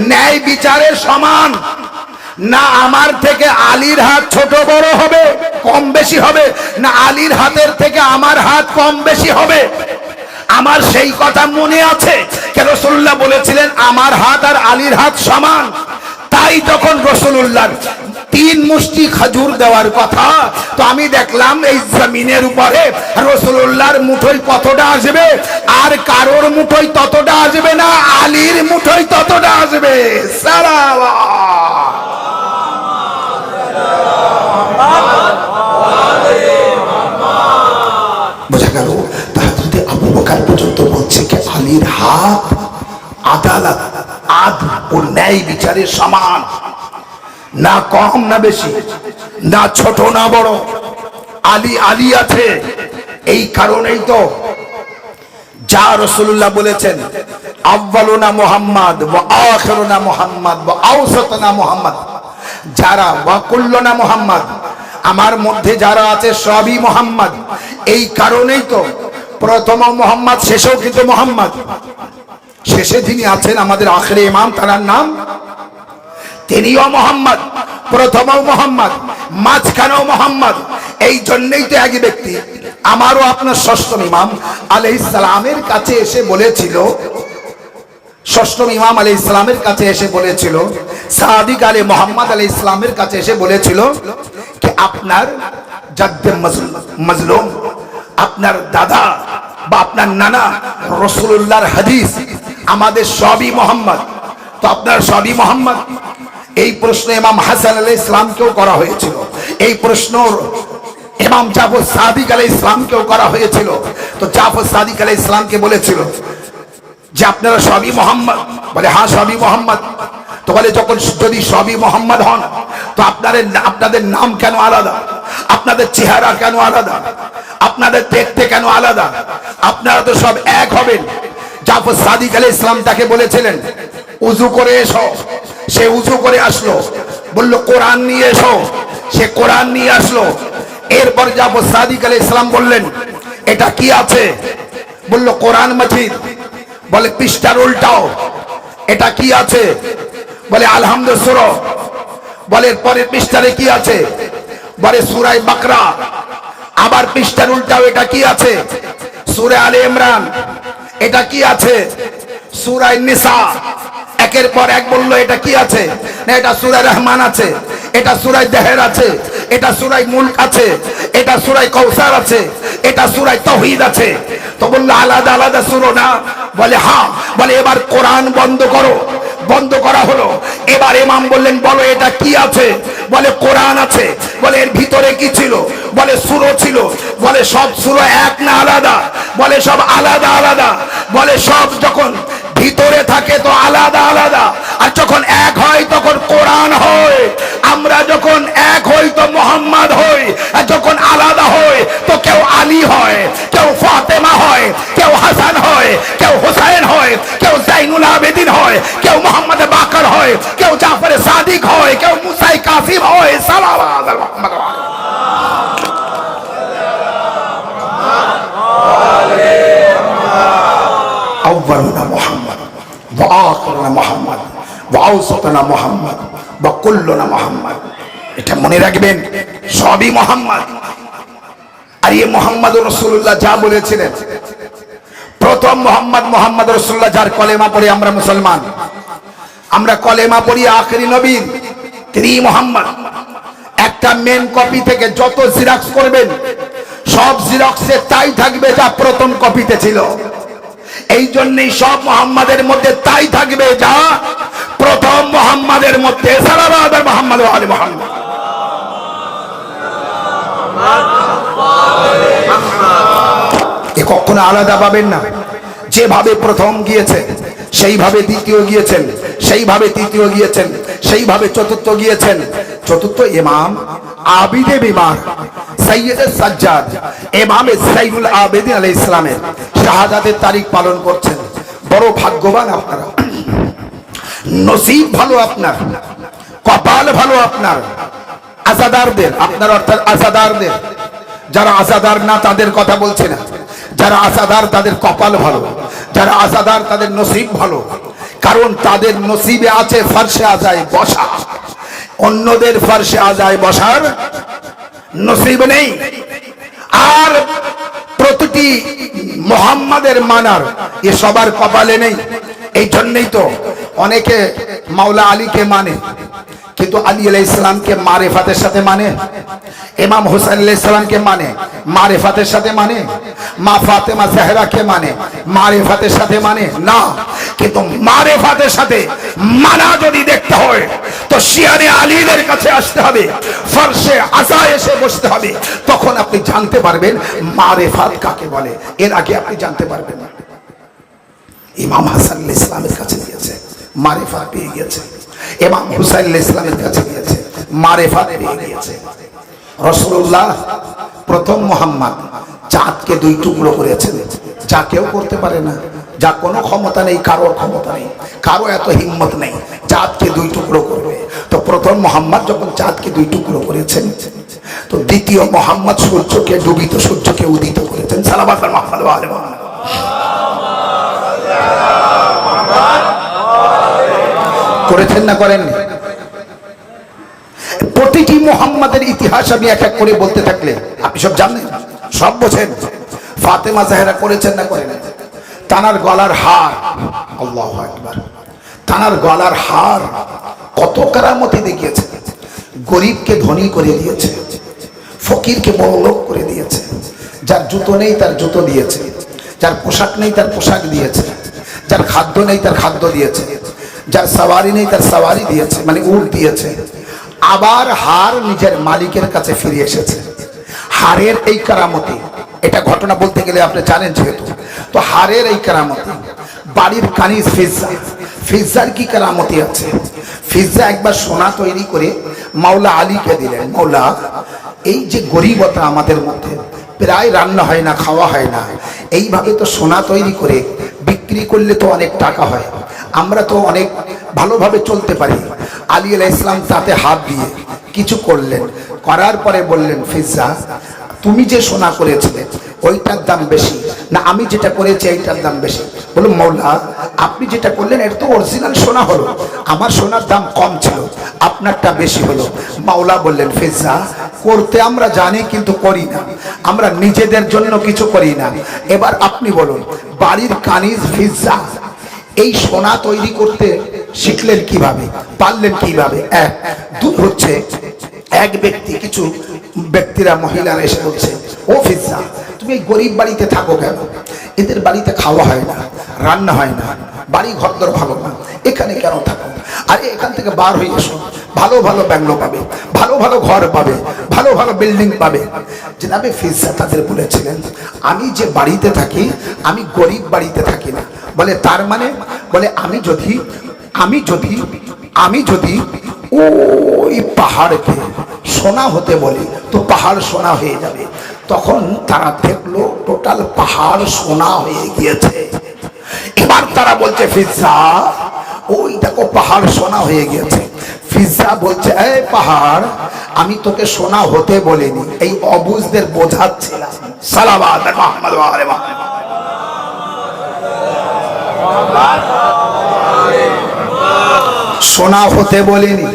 ন্যায় বিচারের সমান। না আমার থেকে আলীর হাত ছোট বড় হবে, কম বেশি হবে, না আলীর হাতের থেকে আমার হাত কম বেশি হবে। আমার সেই কথা মনে আছে যে রাসূলুল্লাহ বলেছিলেন আমার হাত আর আলীর হাত সমান। তাই যখন রাসূলুল্লাহর 3 মুষ্টি খেজুর দেওয়ার কথা, তো আমি দেখলাম এই জমিনের উপরে রাসূলুল্লাহর মুঠোয় কতটা আসবে, আর কারোর মুঠোয় ততটা আসবে না, আলীর মুঠোয় ততটা আসবে। বোঝা গেল? তাহলে আবু বকর পর্যন্ত বলছে কি আলীর হাত আদালত, আদল ও ন্যায় বিচারের সমান, না কম না বেশি, না ছোট না বড়। আলী আলী আছে। এই কারণেই তো যা রাসূলুল্লাহ বলেছেন আউয়ালুনা মুহাম্মদ ওয়া আখিরুনা মুহাম্মদ ওয়া আওসাতুনা মুহাম্মদ, যারা ওয়া কুল্লুনা মুহাম্মদ, আমার মধ্যে যারা আছে সবই মুহাম্মদ। এই কারণেই তো প্রথম মুহাম্মদ, শেষেও কিন্তু মুহাম্মদ। শেষে যিনি আছেন আমাদের আখিরে ইমাম, তার নাম তিনিও মুহাম্মদ, প্রথমও মুহাম্মদ, মাঝখানেও মুহাম্মদ। এই জন্যই তো এক ব্যক্তি আমারও আপনার ষষ্ঠম ইমাম আলাইহিস সালামের কাছে এসে বলেছিল, ষষ্ঠম ইমাম আলাইহিস সালামের কাছে এসে বলেছিল, সাদিক আলী মুহাম্মদ আলাইহিস সালামের কাছে এসে বলেছিল যে আপনার জাদ্দে মাজলুম, আপনার দাদা বা আপনার নানা রাসূলুল্লাহর হাদিস আমাদের সবই মুহাম্মদ, তো আপনার সবই মুহাম্মদ। এই প্রশ্ন ইমাম হাসান আলাইহিস সালামকেও করা হয়েছিল, এই প্রশ্ন ইমাম জাফর সাদিক আলাইহিস সালামকেও করা হয়েছিল। তো জাফর সাদিক আলাইহিস সালামকে বলেছিল যে আপনারা সবই মুহাম্মদ, বলে হ্যাঁ সবই মুহাম্মদ। তো বলে যখন যদি সবই মুহাম্মদ হন তো আপনাদের নাম কেন আলাদা, আপনাদের চেহারা কেন আলাদা, আপনাদের দেখতে কেন আলাদা, আপনারা তো সব এক হবেন। জাফর সাদিক আলাইহিস সালাম তাকে বলেছিলেন উযু করে এসো, সে উযু করে আসলো। বলল কোরআন নিয়ে এসো, সে কোরআন নিয়ে আসলো। এরপর জাফর সাদিক আলাইহিস সালাম বললেন এটা কি আছে, বলল কোরআন মাজিদ। বলে পৃষ্ঠার উল্টাও, এটা কি আছে, বলে আলহামদুলিল্লাহ সূরা। বলে পরের পৃষ্ঠারে কি আছে, বলে সূরা বাকরা। আবার পৃষ্ঠার উল্টাও, এটা কি আছে, সূরা আলে ইমরান। এটা কি আছে, সূরা নিসা। একের পর এক বলল এটা কি আছে, না এটা সূরা রহমান আছে, এটা সূরা দেহের আছে, এটা সূরা মুলক আছে, এটা সূরা কাউসার আছে, এটা সূরা তাওহীদ আছে। তো বলল আলাদা আলাদা সূরা না, বলে হ্যাঁ। বলে এবার কোরআন বন্ধ করো। বন্ধ করা হলো। এবার ইমাম বললেন বলো এটা কি আছে, বলে কোরআন আছে। বলে এর ভিতরে কি ছিল, বলে সূরা ছিল। বলে সব সূরা এক না আলাদা, বলে সব আলাদা আলাদা। বলে সব যখন ভিতরে থাকে তো আলাদা আলাদা, আর যখন এক হয় তখন কোরআন হয়। আমরা যখন এক হই তো মুহাম্মদ হই, আর যখন আলাদা হয় তো কেউ আলী হয়, কেউ ফাতেমা হয়, কেউ হাসান হয়, কেউ হুসাইন হয়, কেউ জাইনুল আবেদিন হয়, কেউ মুহাম্মদ বাকর হয়, কেউ জাফর সাদিক হয়, কেউ মুসা কাসিম হয়। সাল্লাল্লাহু আলাইহি আউয়ালুনা মুহাম্মদ ওয়া আখিরুনা মুহাম্মদ ওয়া আওসাতুনা মুহাম্মদ ওয়া কুল্লুনা মুহাম্মদ। এটা মনে রাখবেন, সবই মুহাম্মদ। আর এই মুহাম্মদুর রাসূলুল্লাহ যা বলেছিলেন, প্রথম মুহাম্মদ রাসূলুল্লাহ যার কলেমা পড়ে আমরা মুসলমান, আমরা কলেমা পড়ি আখেরি নবীর, তিনি মুহাম্মদ। একটা মেন কপি থেকে যত জিরক্স করবেন সব জিরক্সে তাই থাকবে যা প্রথম কপিতে ছিল। এই জন্যই সব মুহাম্মাদের মধ্যে তাই থাকবে যা প্রথম মুহাম্মাদের মধ্যে। সাল্লাল্লাহু আলাইহি মুহাম্মদ ওয়া আলি মুহাম্মদ। এ কখনো আলাদা পাবেন না। যেভাবে প্রথম গিয়েছে সেইভাবে দ্বিতীয় গিয়েছেন, সেইভাবে তৃতীয় গিয়েছেন, সেইভাবে চতুর্থ গিয়েছেন। চতুর্থ ইমাম আবিদে বিমার সৈয়দ সাজ্জাদ ইমামে সাইদুল আবেদিন আলাইহিস সালামের শাহাদাতের তারিখ পালন করছেন। বড় ভাগ্যবান আপনারা, নসিব ভালো আপনার, কপাল ভালো আপনার। আজাদারদের, আপনার অর্থাৎ আজাদারদের, যারা আজাদার না তাদের কথা বলছে না, যারা আজাদার তাদের কপাল ভালো, যারা আজাদার তাদের নসিব ভালো। কারণ তাদের নসিবে আছে ফারশে আজায় বসা, অন্যদের ফারশে আজায় বসার নসিব নেই। আর প্রতিটি মোহাম্মদের মানার এ সবার কপালে নেই। এই জন্যই তো অনেকে মাওলা আলীকে মানে, কিন্তু আলী আলাইহিস সালামকে মারিফাতের সাথে মানে, ইমাম হুসাইন আলাইহিস সালামকে মানে মারিফাতের সাথে মানে, মা ফাতেমা জাহরাকে মানে মারিফাতের সাথে মানে না। কিন্তু মারিফাতের সাথে মানা যদি দেখতে হয় তো শিয়ানে আলীদের কাছে আসতে হবে, ফরশে আযা এসে বসতে হবে, তখন আপনি জানতে পারবেন মারিফাত কাকে বলে। এর আগে আপনি জানতে পারবেন না। ইমাম হাসান আলাইহিস সালামের কাছে গিয়েছে, মারিফাত পেয়ে গিয়েছে। ইমাম হুসাইন আলাইহিস সালামের কাছে গিয়েছে, মারিফাত পেয়ে গিয়েছে। রাসূলুল্লাহ প্রথম মুহাম্মদ চাঁদকে দুই টুকরো করেছেন, যা কেউ করতে পারে না, যা কোনো ক্ষমতা নেই, কারোর ক্ষমতা নেই, কারো এত হিম্মত নেই চাঁদকে দুই টুকরো করবে। তো প্রথম মুহাম্মদ যখন চাঁদকে দুই টুকরো করেছেন, তো দ্বিতীয় মুহাম্মদ সূর্যকে ডুবিত সূর্যকে উদিত করেছেন। সালাওয়াত মুহাম্মদ ওয়া আলি মুহাম্মদ। করেছেন না করেননি? প্রতিটি মুহাম্মাদের ইতিহাস আমি এক এক করে বলতে থাকলে আপনি সব জানেন, সব বোঝেন। ফাতেমা জাহরা করেছেন না করেন? তানার গলার হার, আল্লাহু আকবার, তানার গলার হার কত কারামতি দেখিয়েছে। গরিবকে ধনী করে দিয়েছে, ফকিরকে বড় লোক করে দিয়েছে, যার জুতো নেই তার জুতো দিয়েছে, যার পোশাক নেই তার পোশাক দিয়েছে, যার খাদ্য নেই তার খাদ্য দিয়েছে, যার সাওয়ারি নেই তার সাওয়ারি দিয়েছে, মানে উট দিয়েছে। আবার হার নিজের মালিকের কাছে ফিরে এসেছে। হারের এই কারামতি, এটা ঘটনা বলতে গেলে আপনি জানেন যেহেতু, তো হারের এই কারামতি। বাড়ির কানিজ ফিজ্জা, ফিজ্জার কি কারামতি আছে? ফিজ্জা একবার সোনা তৈরি করে মাওলা আলীকে দিলেন, মাওলা এই যে গরিবতা আমাদের মধ্যে, প্রায় রান্না হয় না, খাওয়া হয় না, এইভাবে তো সোনা তৈরি করে বিক্রি করলে তো অনেক টাকা হয়, আমরা তো অনেক ভালোভাবে চলতে পারি। আলী আলাইহিস সালাম তাতে হাত দিয়ে কিছু করলেন, করার পরে বললেন, ফিজ্জা তুমি যে সোনা করেছিলে ওইটার দাম বেশি না আমি যেটা করেছি এইটার দাম বেশি? বলুন মাওলা আপনি যেটা করলেন এটা তো অরিজিনাল সোনা হলো, আমার সোনার দাম কম ছিল, আপনারটা বেশি হলো। মাওলা বললেন, ফিজ্জা করতে আমরা জানি কিন্তু করি না, আমরা নিজেদের জন্য কিছু করি না। এবার আপনি বলুন, বাড়ির কানিজ ফিজ্জা এই সোনা তৈরি করতে শিখলেন কিভাবে, পারলেন কিভাবে? এক, দুই হচ্ছে এক ব্যক্তি, কিছু ব্যক্তিরা মহিলারা এসে বলছে, ও ফিজ্জা তুমি এই গরিব বাড়িতে থাকো কেন? এদের বাড়িতে খাওয়া হয় না, রান্না হয় না, বাড়ি ঘরদর ভালো না, এখানে কেন থাকো? আরে এখান থেকে বার হয়ে এসো, ভালো ভালো বাংলো পাবে, ভালো ভালো ঘর পাবে, ভালো ভালো বিল্ডিং পাবে। জনাবে ফিজ্জা তাদের বলেছিলেন, আমি যে বাড়িতে থাকি আমি গরিব বাড়িতে থাকি না। বলে তার মানে? বলে আমি যদি ওই পাহাড়কে সোনা হতে বলি তো পাহাড় সোনা হয়ে যাবে। তখন তারা দেখলো টোটাল পাহাড় সোনা হয়ে গিয়েছে। এবার তারা বলছে, ফিজ্জা ওই দেখো পাহাড় সোনা হয়ে গিয়েছে। ফিজ্জা বলছে, এই পাহাড় আমি তোকে সোনা হতে বলিনি, এই অবুঝদের বোঝাচ্ছিলাম। সালাওয়াত মুহাম্মদ ওয়া আলি মুহাম্মদ। সোনা হতে বলিনি,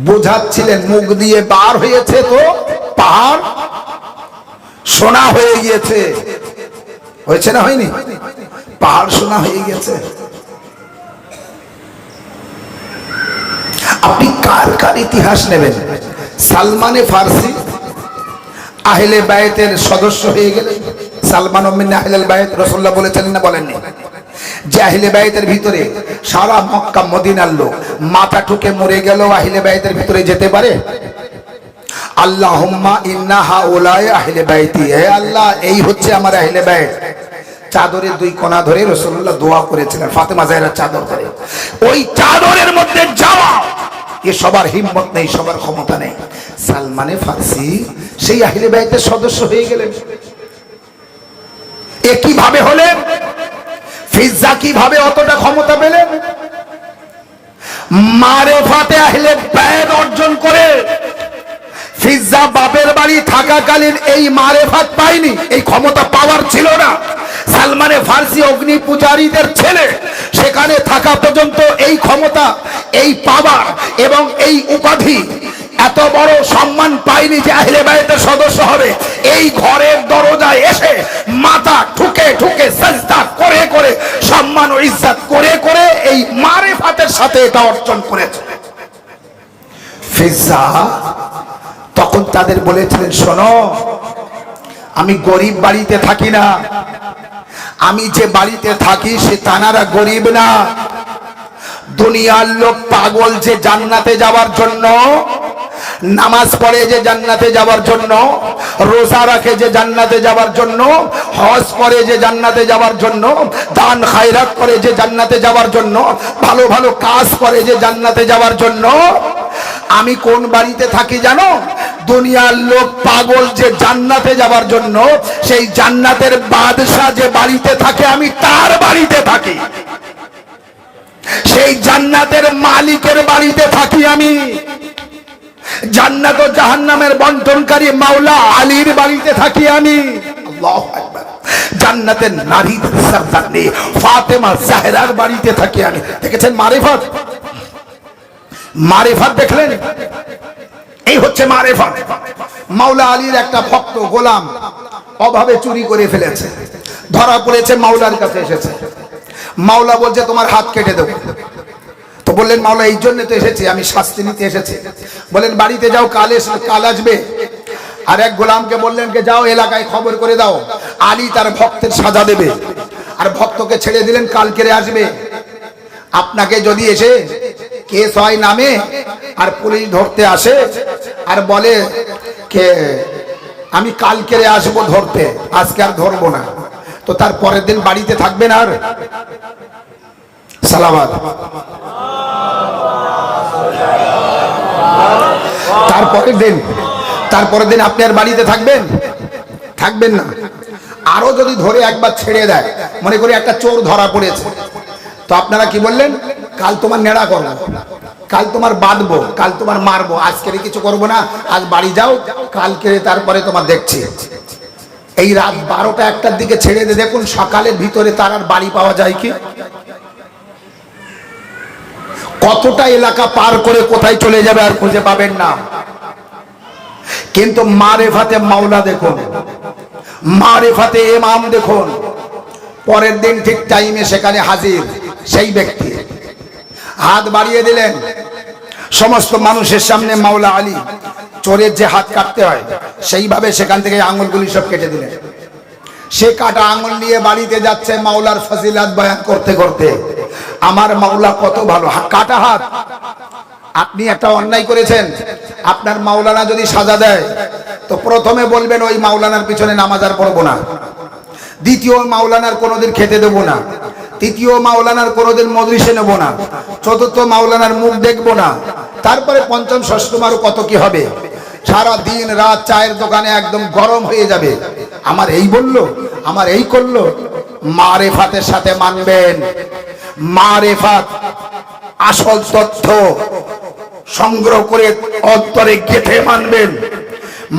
বোঝাচ্ছিলেন। মুখ দিয়ে বার হয়েছে তো পাহাড় সোনা হয়ে গিয়েছে। হয়েছে না হয়নি? পাহাড় সোনা হয়ে গেছে। আপনি কার কার ইতিহাস নেবেন? সালমানে ফার্সি আহলে বায়তের সদস্য হয়ে গেলেন। সালমান মিন আহলিল বায়ত, রাসূলুল্লাহ বলেছেন না বলেননি? যে আহলে বায়তের ভিতরে সারা মক্কা মদিনার লোক মাথা ঠুকে মরে গেল, আহলে বায়তের ভিতরে যেতে পারে? আল্লাহুম্মা ইন্না হাউলাই আহলে বাইতি, হে আল্লাহ এই হচ্ছে আমার আহলে বায়ত। চাদরের দুই কোণা ধরে রাসূলুল্লাহ দোয়া করেছিলেন, ফাতেমা জাহরার চাদর ধরে। ওই চাদরের মধ্যে যাওয়া এ সবার হিম্মত নেই, সবার ক্ষমতা নেই। সালমানে ফার্সি সেই আহলে বায়তের সদস্য হয়ে গেলেন। এ কিভাবে হলেন? ফিজ্জা কিভাবে অতটা ক্ষমতা পেলেন? মারেফাতে আহলে বায়ত অর্জন করে। ফিজ্জা বাপের বাড়ি থাকাকালীন এই মারেফাত পায়নি, এই ক্ষমতা পাওয়ার ছিল না। সালমানে ফার্সি অগ্নি পূজারীদের ছেলে, সেখানে থাকা পর্যন্ত এই ক্ষমতা, এই পাওয়ার এবং এই উপাধি, এত বড় সম্মান পায়নি যে আহলে বাইতের সদস্য হবে। এই ঘরের দরজায় এসে মাথা ঠুকে ঠুকে সাজদা করে করে, সম্মান ও ইজ্জত করে করে এই মারিফাতের সাথে এটা অর্জন করেছে। ফিজা তখন তাদের বলেছিলেন, শোনো, আমি গরিব বাড়িতে থাকি না, আমি যে বাড়িতে থাকি সে তানারা গরিব না। দুনিয়ার লোক পাগল যে জান্নাতে যাওয়ার জন্য, নামাজ পড়ে যে জান্নাতে যাওয়ার জন্য, রোজা রাখে যে জান্নাতে যাওয়ার জন্য, হজ করে যে জান্নাতে যাওয়ার জন্য, দান খায়রাত করে যে জান্নাতে যাওয়ার জন্য, ভালো ভালো কাজ করে যে জান্নাতে যাওয়ার জন্য, আমি কোন বাড়িতে থাকি জানো? দুনিয়ার লোক পাগল যে জান্নাতে যাওয়ার জন্য, সেই জান্নাতের বাদশা যে বাড়িতে থাকে আমি তার বাড়িতে থাকি। সেই জান্নাতের মালিকের বাড়িতে থাকি আমি। জান্নাত ও জাহান্নামের বন্টনকারী মাওলা আলীর বাড়িতে থাকি আমি। আল্লাহু আকবার। জান্নাতের নারী সরদারনি ফাতেমা জাহরার বাড়িতে থাকি আমি। দেখেছেন মারিফত? মারিফত দেখলেন? এই হচ্ছে মারিফত। মাওলা আলীর একটা ভক্ত গোলাম অভাবে চুরি করে ফেলেছে, ধরা পড়েছে, মাওলার কাছে এসেছে। মাওলা বলছে তোমার হাত কেটে দেবো। তো বললেন, মাওলা এই জন্য তো এসেছি, আমি শাস্তি নিতে এসেছি। বলেন বাড়িতে যাও, কাল আসবে। আর এক গোলামকে বললেন যে যাও এলাকায় খবর করে দাও, আলী তার ভক্তের সাজা দেবে। আর ভক্তকে ছেড়ে দিলেন, কালকেরে আসবে। আপনাকে যদি এসে কেস হয় নামে আর পুলিশ ধরতে আসে আর বলে কে আমি কালকেরে আসবো ধরতে, আজকে আর ধরবো না, তো তার পরের দিন বাড়িতে থাকবেন? আর সালাওয়াত। তারপরের দিন আপনি আর বাড়িতে থাকবেন? থাকবেন না। আরো যদি ধরে একবার ছেড়ে দেয়, মনে করি একটা চোর ধরা পড়েছে, তো আপনারা কি বললেন? কাল তোমার নেড়া করবো, কাল তোমার বাঁধবো, কাল তোমার মারবো, আজকের কিছু করবো না, আজ বাড়ি যাও, কালকে তারপরে তোমার দেখছি। এই রাত 12টা 1টার দিকে ছেড়ে দিয়ে দেখুন সকালের ভিতরে তার আর বাড়ি পাওয়া যায় কি? কতটা এলাকা পার করে কোথায় চলে যাবে আর খুঁজে পাবেন না। কিন্তু মারিফাতে মাওলা দেখুন, মারিফাতে ইমাম দেখুন, পরের দিন ঠিক টাইমে সেখানে হাজির সেই ব্যক্তি। হাত বাড়িয়ে দিলেন সমস্ত মানুষের সামনে, মাওলা আলী চোরের যে হাত কাটতে হয় সেইভাবে সেখান থেকে আঙুলগুলি সব কেটে দিলেন। সে কাটা আঙুল নিয়ে বাড়িতে যাচ্ছে মাওলার ফজিলাত বয়ান করতে করতে। আমার মাওলা কত ভালো, কাটা হাত। আপনি একটা অন্যায় করেছেন, আপনার মাওলানা যদি সাজা দেয় তো প্রথমে বলবেন ওই মাওলানার পিছনে নামাজ আর পড়বো না, দ্বিতীয় মাওলানার কোনোদিন খেতে দেবো না, তৃতীয় মাওলানার কোনোদিন মজলিসে নেবো না, চতুর্থ মাওলানার মুখ দেখবো না, তারপরে পঞ্চম ষষ্ঠম আরো কত কি হবে। সারা দিন রাত চায়ের দোকানে একদম গরম হয়ে যাবে। আমার এই বললো, আমার এই করলো। মারিফাতের সাথে মানবেন। মারিফাত আসল তথ্য সংগ্রহ করে অন্তরে গেঁথে মানবেন।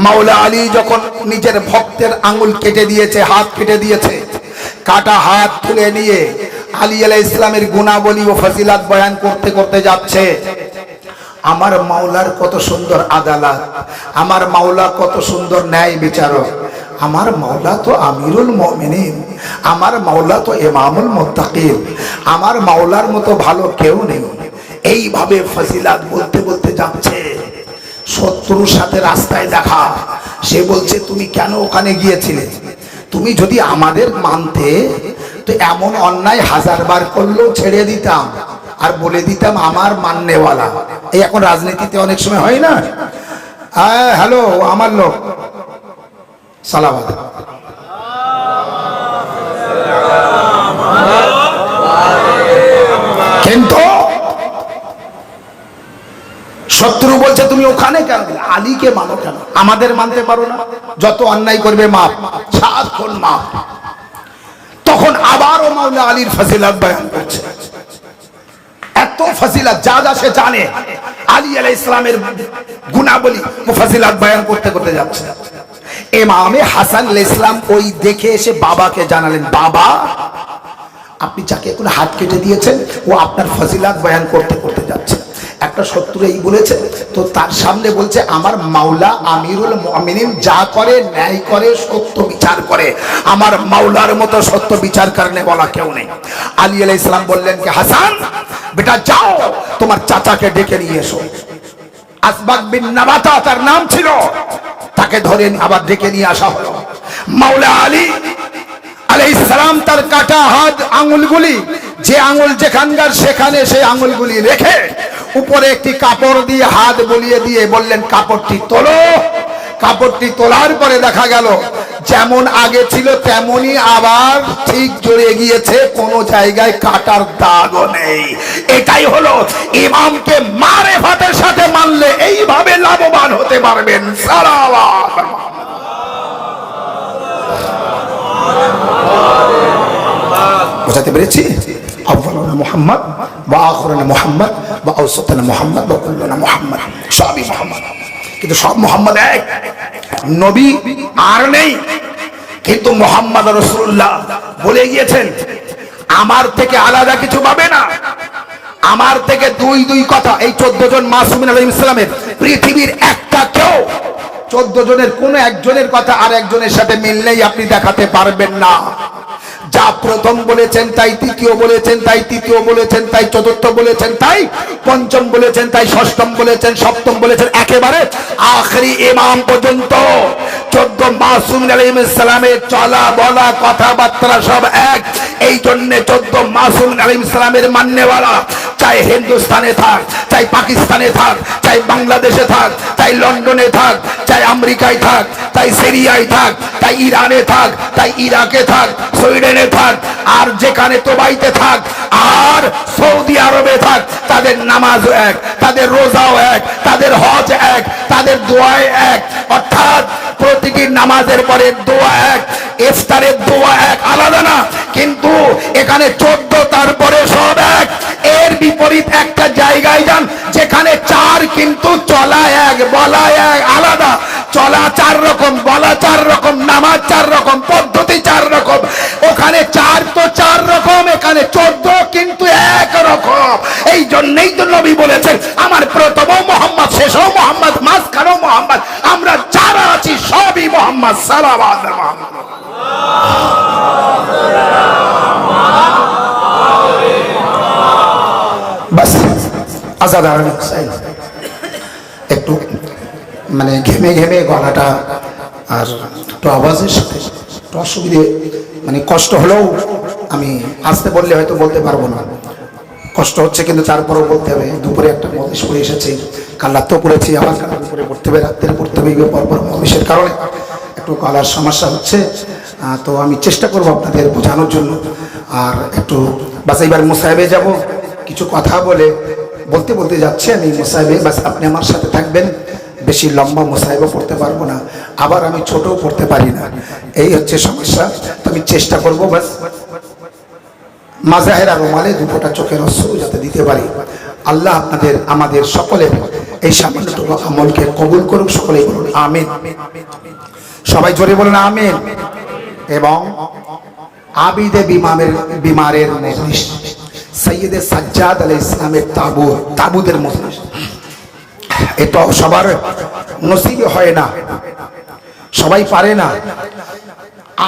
মাওলা আলী যখন নিজের ভক্তের আঙ্গুল কেটে দিয়েছে, হাত কেটে দিয়েছে, কাটা হাত তুলে নিয়ে আলী আলাইহিস সালামের গুণাবলী ও ফজিলাত বয়ান করতে করতে যাচ্ছে। আমার মাওলার কত সুন্দর আদালত, আমার মাওলা কত সুন্দর ন্যায় বিচারক, আমার মাওলা তো আমিরুল মুমিনিন, আমার মাওলা তো ইমামুল মুত্তাকিন, আমার মাওলার মতো ভালো কেউ নেই। এইভাবে ফজিলাত বলতে বলতে যাচ্ছে। শত্রুর সাথে রাস্তায় দেখা, সে বলছে তুমি কেন ওখানে গিয়েছিলে? তুমি যদি আমাদের মানতে তো এমন অন্যায় 1000 বার করলেও ছেড়ে দিতাম আর বলে দিতাম আমার মাননেওয়ালা। এই এখন রাজনীতিতে অনেক সময় হয় না, হ্যালো আমার লোক, সালাওয়াত। কিন্তু শত্রু বলছে তুমি ওখানে কেন, আলীকে মানো কেন, আমাদের মানতে পারো না? যত অন্যায় করবে মাপ, 7 খুন মাপ। তখন আবারও মাওলা আলীর ফজিলত বয়ান করছে। এত ফজিলত যা যা সে জানে, আলী আলাইহিস সালামের গুণাবলী ও ফজিলত বয়ান করতে করতে যাচ্ছে। ইমামে হাসান আলাইহিস সালাম ওই দেখে এসে বাবাকে জানালেন, বাবা আপনি যাকে এখন হাত কেটে দিয়েছেন ও আপনার ফজিলাত বয়ান করতে করতে যাচ্ছে। একটা শত্রু এই বলেছে, তো তার সামনে বলছে আমার মাওলা আমিরুল মুমিনিন যা করে ন্যায় করে সত্য বিচার করে, আমার মাওলার মতো সত্য বিচার করনে বলা কেউ নেই। আলী আলাইহিস সালাম বললেন কি হাসান বেটা যাও তোমার চাচাকে ডেকে নিয়ে এসো। আসবাক বিন নাবাতা তার নাম ছিল, তাকে ধরে আবার ডেকে নিয়ে আসা হলো। মাওলা আলী আলাইহিস সালাম তার কাটা হাত আঙ্গুলগুলি যে আঙ্গুল যেখানকার সেখানে সেই আঙ্গুলগুলি রেখে উপরে একটি কাপড় দিয়ে হাত বলিয়ে দিয়ে বললেন কাপড়টি তোলো। কাপড়টি তোলার পরে দেখা গেল যেমন আগে ছিল তেমনই আবার ঠিক জড়ে গিয়েছে, কোনো জায়গায় কাটার দাগও নেই। এটাই হলো ইমামকে মারেফাতের সাথে মানলে এইভাবে লাভবান হতে পারবেন। সালাওয়াত বুঝাতে পেরেছি? আউয়ালুনা মুহাম্মদ ওয়া আখিরুনা মুহাম্মদ ওয়া আওসাতুনা মুহাম্মদ ওয়া কুল্লুনা মুহাম্মদ, সবই মুহাম্মদ। কিন্তু সব মুহাম্মদ এক, নবী আর নেই। কিন্তু মুহাম্মদ রাসূলুল্লাহ বলে গিয়েছেন আমার থেকে আলাদা কিছু পাবে না, আমার থেকে দুই কথা। এই 14 জন মাসুমিন আলাইহিস সালামের পৃথিবীর একটা কেউ 14 জনের কোন একজনের কথা আর একজনের সাথে মিললেই আপনি দেখাতে পারবেন না। যা প্রথম বলেছেন তাই তৃতীয় বলেছেন, তাই তৃতীয় বলেছেন, তাই চতুর্থ বলেছেন, তাই পঞ্চম বলেছেন, তাই ষষ্ঠম বলেছেন, সপ্তম বলেছেন, একেবারে আখেরি ইমাম পর্যন্ত 14 মাসুম আলাইহিস সালামের চলা বলা কথাবার্তা সব এক। এই জন্য 14 মাসুম আলাইহিস সালামের মাননেওয়ালা চাই হিন্দুস্তানে থাক, চাই পাকিস্তানে থাক, চাই বাংলাদেশে থাক, চাই লন্ডনে থাক, চাই আমেরিকায় থাক, চাই সিরিয়ায় থাক, চাই ইরানে থাক, চাই ইরাকে থাক, সুইডেনে থাক, আর যেখানে তোবাইতে থাক, আর সৌদি আরবে থাক, তাদের নামাজ এক, তাদের রোজাও এক, তাদের হজ এক, তাদের দোয়া এক। অর্থাৎ প্রতিটি নামাজের পরে দোয়া এক, ইফতারের দোয়া এক, আলাদা না। কিন্তু এখানে 14 তারপরে সব এক। এর বিপরীত একটা জায়গায় যান যেখানে 4 কিন্তু চলা এক, বলা এক, আলাদা। চলা 4 রকম, বলা 4 রকম, নামাজ 4 রকম, পদ্ধতি 4 রকম। ওখানে 4 তো 4 রকম, এখানে 14 কিন্তু এক রকম। এই জন্যই তো নবী বলেছেন আমার প্রথম মুহাম্মদ, শেষও মুহাম্মদ, মাঝখানেও মুহাম্মদ, আমরা যারা আছি সবই মুহাম্মদ। সালাওয়াত মুহাম্মদ। বাস আজাদ একটু মানে ঘেমে ঘেমে গলাটা আর একটু আওয়াজের সাথে একটু অসুবিধে, মানে কষ্ট হলেও আমি আসতে বললে হয়তো বলতে পারবো না, কষ্ট হচ্ছে, কিন্তু তারপরেও বলতে হবে। দুপুরে একটা মহিষ পড়ে এসেছে, কাল রাতেও পড়েছি, আবার কাল দুপুরে পড়তে হবে, রাত্রে পড়তে হবে, পরপর মহিষের কারণে একটু গলার সমস্যা হচ্ছে। তো আমি চেষ্টা করবো আপনাদের বোঝানোর জন্য। আর একটু বাস এইবার মুসাহেবে যাব, কিছু কথা বলতে বলতে যাচ্ছে আমি মুসাহেবে, বাস আপনি আমার সাথে থাকবেন। বেশি লম্বা মুসাহেবও পড়তে পারবো না, আবার আমি ছোটও পড়তে পারি না, এই হচ্ছে সমস্যা। তো আমি চেষ্টা করবো বাস মাজাহের আর রুমালে 2 ফোঁটা চোখের অশ্রু যাতে দিতে পারি। আল্লাহ আপনাদের আমাদের সকলের এই সামান্যটুকু আমলকে কবুল করুক। সকলেই বলুন আমিন। সবাই জোরে বলুন আমিন। এবং আবিদে বিমারের মজলিস, সৈয়দে সাজ্জাদ আলাইহিস সালামের তাবুতের মজলিস, এটা সবার নসিবে হয় না, সবাই পারে না।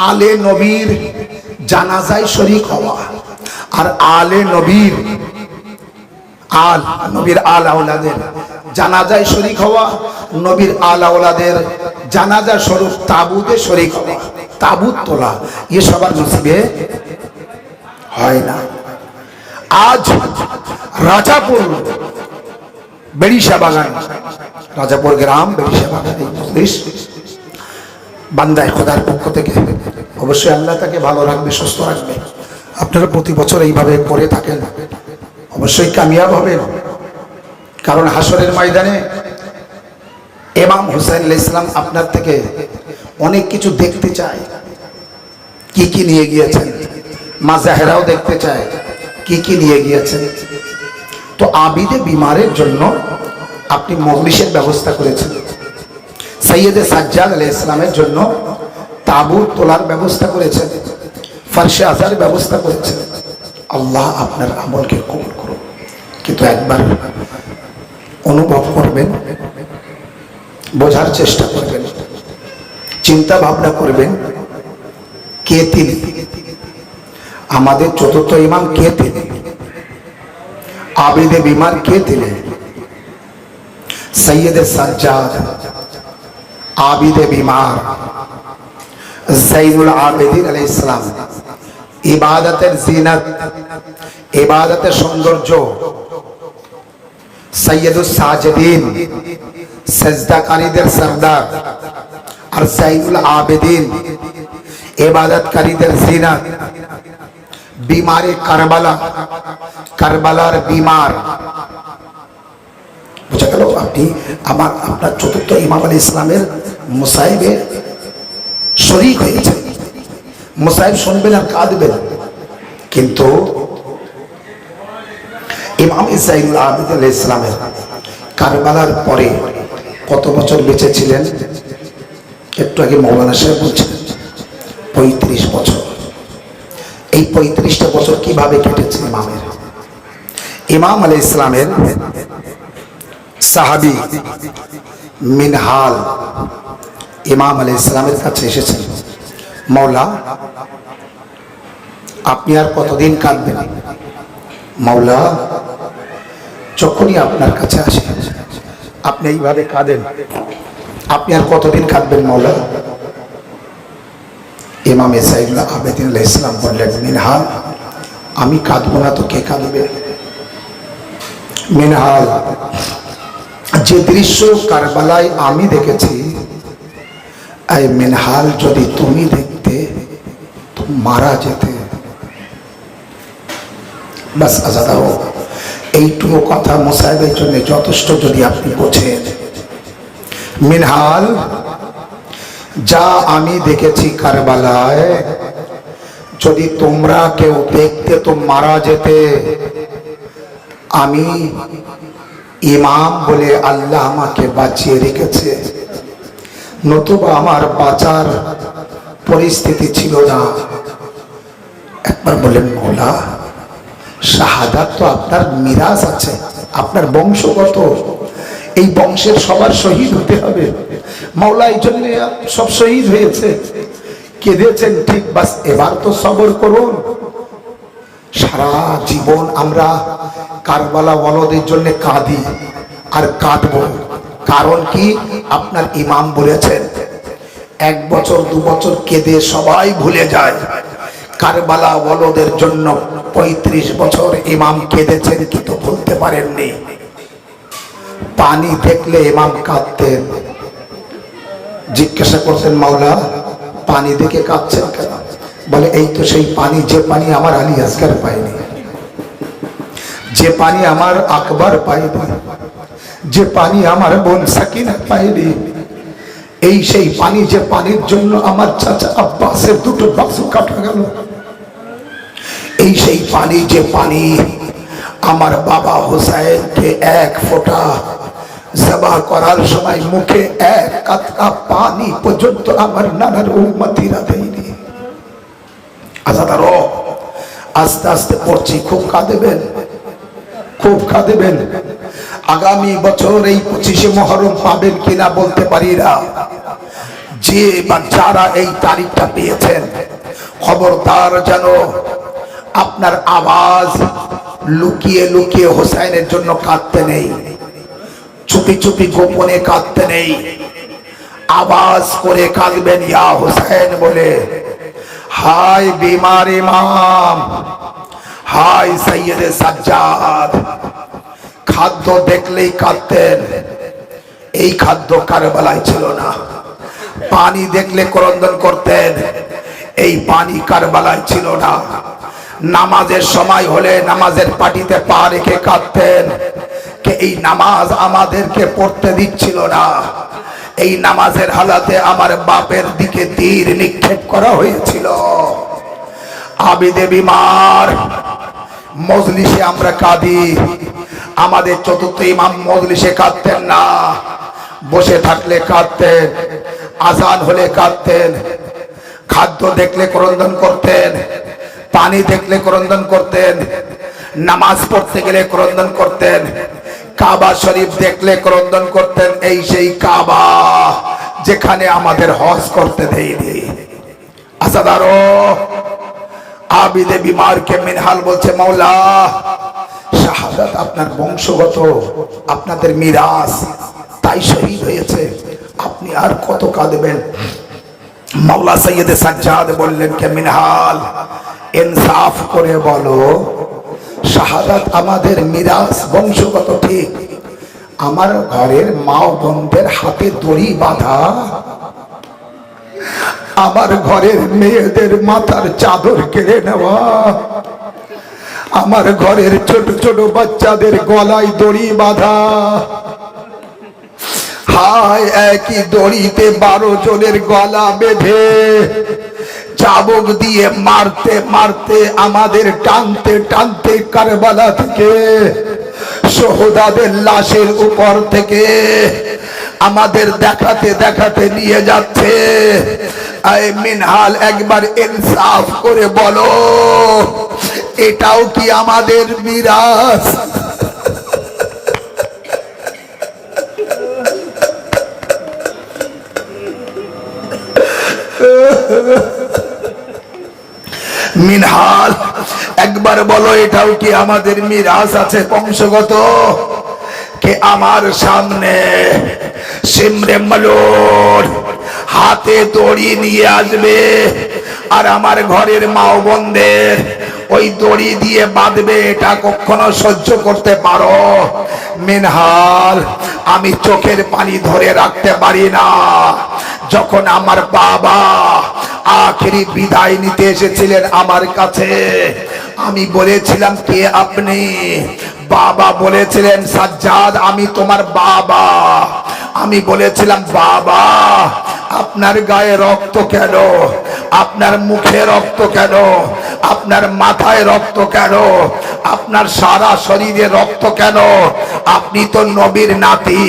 আলে নবীর জানাজায় শরীক হওয়া, আর আলে নবীর নবীর আল আওলাদের জানাজায় শরীক হওয়া, নবীর আল আওলাদের জানাজা স্বরূপ তাবুতে শরীক হওয়া, তাবুত তোলা, এ সবার নসিবে হয় না। আজ রাজাপুর বেড়িশা বাগান, রাজাপুর গ্রাম বেড়িশা বাগান, এই মজলিস বান্দায় খোদার পক্ষ থেকে, অবশ্যই আল্লাহ তাকে ভালো রাখবে, সুস্থ রাখবে। আপনারা প্রতি বছর এইভাবে করে থাকেন, অবশ্যই কামিয়াব হবেন। কারণ হাসরের ময়দানে ইমাম হুসাইন আলাইহিস সালাম আপনার থেকে অনেক কিছু দেখতে চায়, কি কি নিয়ে গিয়েছেন, মা জাহেরাও দেখতে চায় কি কি নিয়ে গিয়েছেন। তো আবিদে বিমারের জন্য আপনি মজলিসের ব্যবস্থা করেছেন। সৈয়দে সাজ্জাদ আলাইহিস সালামের জন্য তাবুত তোলার ব্যবস্থা করেছেন, ফারশে আযার ব্যবস্থা করেছেন। আল্লাহ আপনার আমলকে কবুল করুন। কিন্তু একবার অনুভব করবেন, বোঝার চেষ্টা করবেন, চিন্তা ভাবনা করবেন, কে তিনি? আমাদের চতুর্থ ইমাম কে তিনি? আবিদে বিমার কে তিনি? সৈয়দে সাজ্জাদ, আবিদে বিমার, জাইনুল আবেদিন আলাইহিস সালাম, ইবাদতের জিনাত, ইবাদতের সৌন্দর্য, সৈয়দুস সাজিদিন, সেজদাকারীদের সরদার, আর জাইনুল আবেদিন, ইবাদতকারীদের জিনাত, বিমারে কারবালা, কারবালার বিমার। বুঝা গেল? আপনি আপনার চতুর্থ ইমাম আলাইহিস সালামের মুসাইবে শরীক হয়েছে, মুসাইব শুনবেন আর কাঁদবেন। কিন্তু ইমাম জাইনুল আবেদিন আলাইহিস সালামের কারবালার পরে কত বছর বেঁচে ছিলেন? একটু আগে মৌলানা সাহেব বলছিলেন 35 বছর। এই 35টা বছর কিভাবে কেটেছে ইমামের? ইমাম আলাইহিস সালামের সাহাবী মিনহাল ইমাম আলাইহিস সালামের কাছে এসেছেন, মাওলা আপনি আর কতদিন কাঁদবেন? মাওলা যখনই আপনার কাছে আসে আপনি এইভাবে কাঁদেন, আপনি আর কতদিন কাঁদবেন মাওলা? ইমাম জাইনুল আবেদিন আলাইহিস সালাম বললেন, মিনহাল আমি কাঁদবো না তো কে কাঁদবে? মিনহাল যে দৃশ্য কারবালায় আমি দেখেছি, এই মিনহাল যদি তুমি দেখতে তুমি মারা যেতে। বাস আজাদাও এইটুকু কথা মুসাইবের জন্য যথেষ্ট যদি আপনি বোঝেন। মিনহাল যা আমি দেখেছি কারবালায়, যদি তোমরা কেউ দেখতে তো মারা যেতে। আমি ইমাম বলে আল্লাহ আমাকে বাঁচিয়ে রেখেছে, নতুবা আমার বাঁচার পরিস্থিতি ছিল না। একবার বলেন, মাওলা শাহাদাত তো আপনার মিরাজ আছে, আপনার বংশগত, এই বংশের সবার শহীদ হতে হবে। মাওলা এই জন্য সব শহীদ হয়েছে, কেঁদেছেন ঠিক, বাস এবার তো সবর করুন। সারা জীবন আমরা কারবালা ওয়ালাদের জন্য কাঁদি আর কাঁদবো, কারণ কি? আপনার ইমাম বলেছেন 1 বছর 2 বছর কেঁদে সবাই ভুলে যায়। কারবালা ওয়ালাদের জন্য 35 বছর ইমাম কেঁদেছেন, কিন্তু ভুলতে পারেননি। পানি দেখলে ইমাম কাঁদতেন। জিজ্ঞাসা করছেন, মাওলা পানি দেখে কাঁদছেন কেন? বলে এই তো সেই পানি, যে পানি আমার আলী আসগার পায়নি, যে পানি আমার আকবর পায়নি, যে পানি আমার বোন সাকিনা পায়নি, এই সেই পানি যে পানির জন্য আমার চাচা আব্বাসের 2টো বাক্স কাটা গেল, এই সেই পানি যে পানি আমার বাবা হুসাইনকে 1 ফোঁটা জবাহ করার সময় মুখে 1 কাতরা পানি পর্যন্ত আমার নানার উম্মতিরা দেয়নি। আজাদারো আস্তে আস্তে পড়ছি, খুব কাঁদেবেন, খুব কাঁদেবেন। আগামী বছর এই 25শে মুহররম পাবেন কিনা বলতে পারি না। যে বা যারা এই তারিখটা পেয়েছেন, খবরদার যেন আপনার আওয়াজ লুকিয়ে লুকিয়ে হোসেনের জন্য কাঁদতে নেই, চুপি চুপি গোপনে কাঁদতে নেই, আওয়াজ করে কাঁদবেন ইয়া হোসেন বলে। হায় বিমার ইমাম, হায় সৈয়দে সাজ্জাদ। খাদ্য দেখলেই কাঁদতেন, এই খাদ্য কারবালায় ছিল না। পানি দেখলে ক্রন্দন করতেন, এই পানি কারবালায় ছিল না। নামাজের সময় হলে নামাজের পাটিতে পা রেখে কাঁদতেন, কে এই নামাজ আমাদেরকে পড়তে দিচ্ছিল না। এই নামাজের হালাতে আমার বাপের দিকে তীর নিক্ষেপ করা হয়েছিল। আবিদে বিমার মজলিসে আমরা কাঁদি, আমাদের চতুর্থ ইমাম মজলিসে কাঁদতেন না, বসে থাকলে কাঁদতেন, আজান হলে কাঁদতেন, খাদ্য দেখলে ক্রন্দন করতেন, পানি দেখলে ক্রন্দন করতেন, নামাজ পড়তে গেলে ক্রন্দন করতেন, কাবা শরীফ দেখলে ক্রন্দন করতেন। এই সেই কাবা যেখানে আমাদের হজ করতে দেয়নি। আসাদারো আবিদে বিমারকে মিনহাল বলছে, মাওলা শাহাদাত আপনার বংশগত, আপনাদের মিরাস, তাই শহীদ হয়েছে, আপনি আর কত কাঁদবেন? মাওলা সৈয়দে সাজ্জাদ বললেন কে মিনহাল, ইনসাফ করে বলো, শাহাদাত আমাদের মিরাস বংশগত ঠিক, আমার ঘরের মা বোনদের হাতে দড়ি বাঁধা, আমার ঘরের মেয়েদের মাথার চাদর কেড়ে নেওয়া, আমার ঘরের ছোট ছোট বাচ্চাদের গলায় দড়ি বাঁধা, হায় একই দড়িতে 12 জনের গলা বেঁধে চাবুক দিয়ে মারতে মারতে আমাদের টানতে টানতে কারবালা থেকে শহীদদের লাশের উপর থেকে আমাদের দেখাতে দেখাতে নিয়ে যাচ্ছে। আয় মিনহাল, একবার ইনসাফ করে বলো, এটাও কি আমাদের মিরাস? মিনহাল, একবার বলো, এটাও কি আমাদের মিরাস আছে বংশগত? কে আমার সামনে সিমরে মালুর হাতে দড়ি নিয়ে আসবে আর আমার ঘরের মা বোনদের ওই দড়ি দিয়ে বাঁধবে, এটা কখনো সহ্য করতে পারো? মিনহাল, আমি চোখের পানি ধরে রাখতে পারি না। যখন আমার বাবা আখেরি বিদায় নিতে এসেছিলেন আমার কাছে, আমি বলেছিলাম কে আপনি? বাবা বলেছিলেন সাজ্জাদ, আমি তোমার বাবা। আমি বলেছিলাম বাবা, আপনার গায়ে রক্ত কেন? আপনার মুখে রক্ত কেন? আপনার মাথায় রক্ত কেন? আপনার সারা শরীরে রক্ত কেন? আপনি তো নবীর নাতি,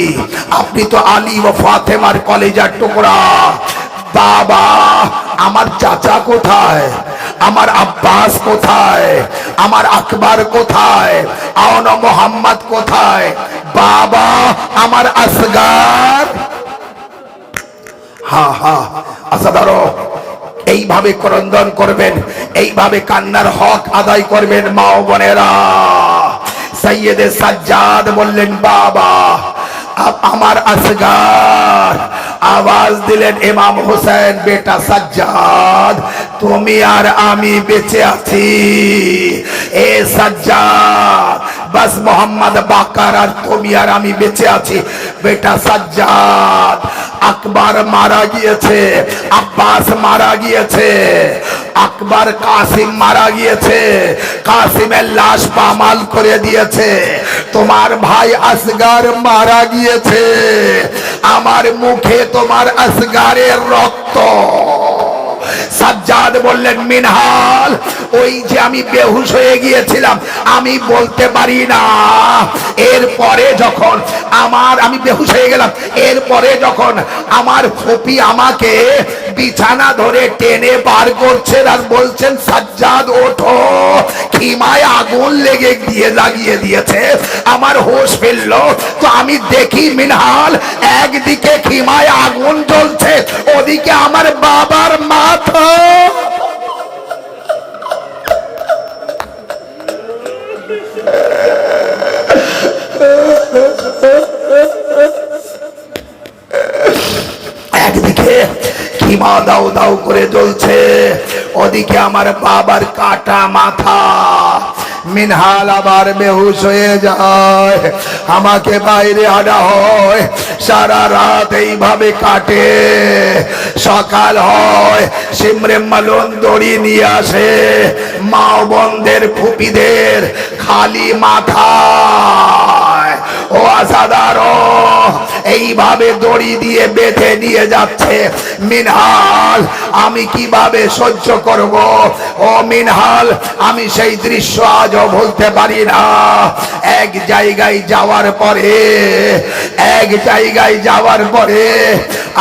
আপনি তো আলী ও ফাতেমার কলেজার টুকরা। বাবা, আমার চাচা কোথায়? আমার আব্বাস কোথায়? আমার আকবর কোথায়? আওনা মোহাম্মদ কোথায়? বাবা, আমার আসগার। হা হা, আসাদারো, এইভাবে ক্রন্দন করবেন, এইভাবে কান্নার হক আদায় করবেন মা ও বোনেরা। সৈয়দে সাজ্জাদ বললেন, বাবা আমার আসগার। আওয়াজ দিলেন ইমাম হোসেন, বেটা সাজ্জাদ, তুমি আর আমি বেঁচে আছি। এ সাজ্জাদ, বাস মোহাম্মদ বাকার আর তুমি আর আমি বেঁচে আছি। বেটা সাজ্জাদ, আকবর মারা গিয়েছে, আব্বাস মারা গিয়েছে, আকবর কাসিম মারা গিয়েছে, কাসিমের লাশ পামাল করে দিয়েছে, তোমার ভাই আসগার মারা গিয়েছে, আমার মুখে তোমার আসগারের রক্ত। সাজ্জাদ বললেন, মিনহাল, ওই যে আমি বেহুশ হয়ে গিয়েছিলাম, আমি বলতে পারি না। এরপরে যখন আমি বেহুশ হয়ে গেলাম, এরপরে যখন আমার ফুপি আমাকে বিছানা ধরে টেনে বার করছেন আর বলছেন সাজ্জাদ ওঠো, খিমায় আগুন লাগিয়ে দিয়েছে, আমার হোশ ফেলল। তো আমি দেখি মিনহাল, একদিকে খিমায় আগুন জ্বলছে, ওদিকে আমার বাবার মাথা। একদিকে খিমা দাউ দাউ করে জ্বলছে, ওদিকে আমার বাবার কাটা মাথা। মিনহাল আবার বেহুশ হয়ে যায়, আমাকে বাইরে আনা হয়, সারা রাত এইভাবে কাটে। সকাল হয়, সিমরে মালুন দড়ি নিয়ে আসে, মা বোনদের ফুপিদের খালি মাথায় ও আজাদারো, এইভাবে দড়ি দিয়ে বেঁধে নিয়ে যাচ্ছে। মিনহাল, আমি কিভাবে সহ্য করব? ও মিনহাল, আমি সেই দৃশ্য আজও ভুলতে পারি না। এক জায়গায় যাওয়ার পরে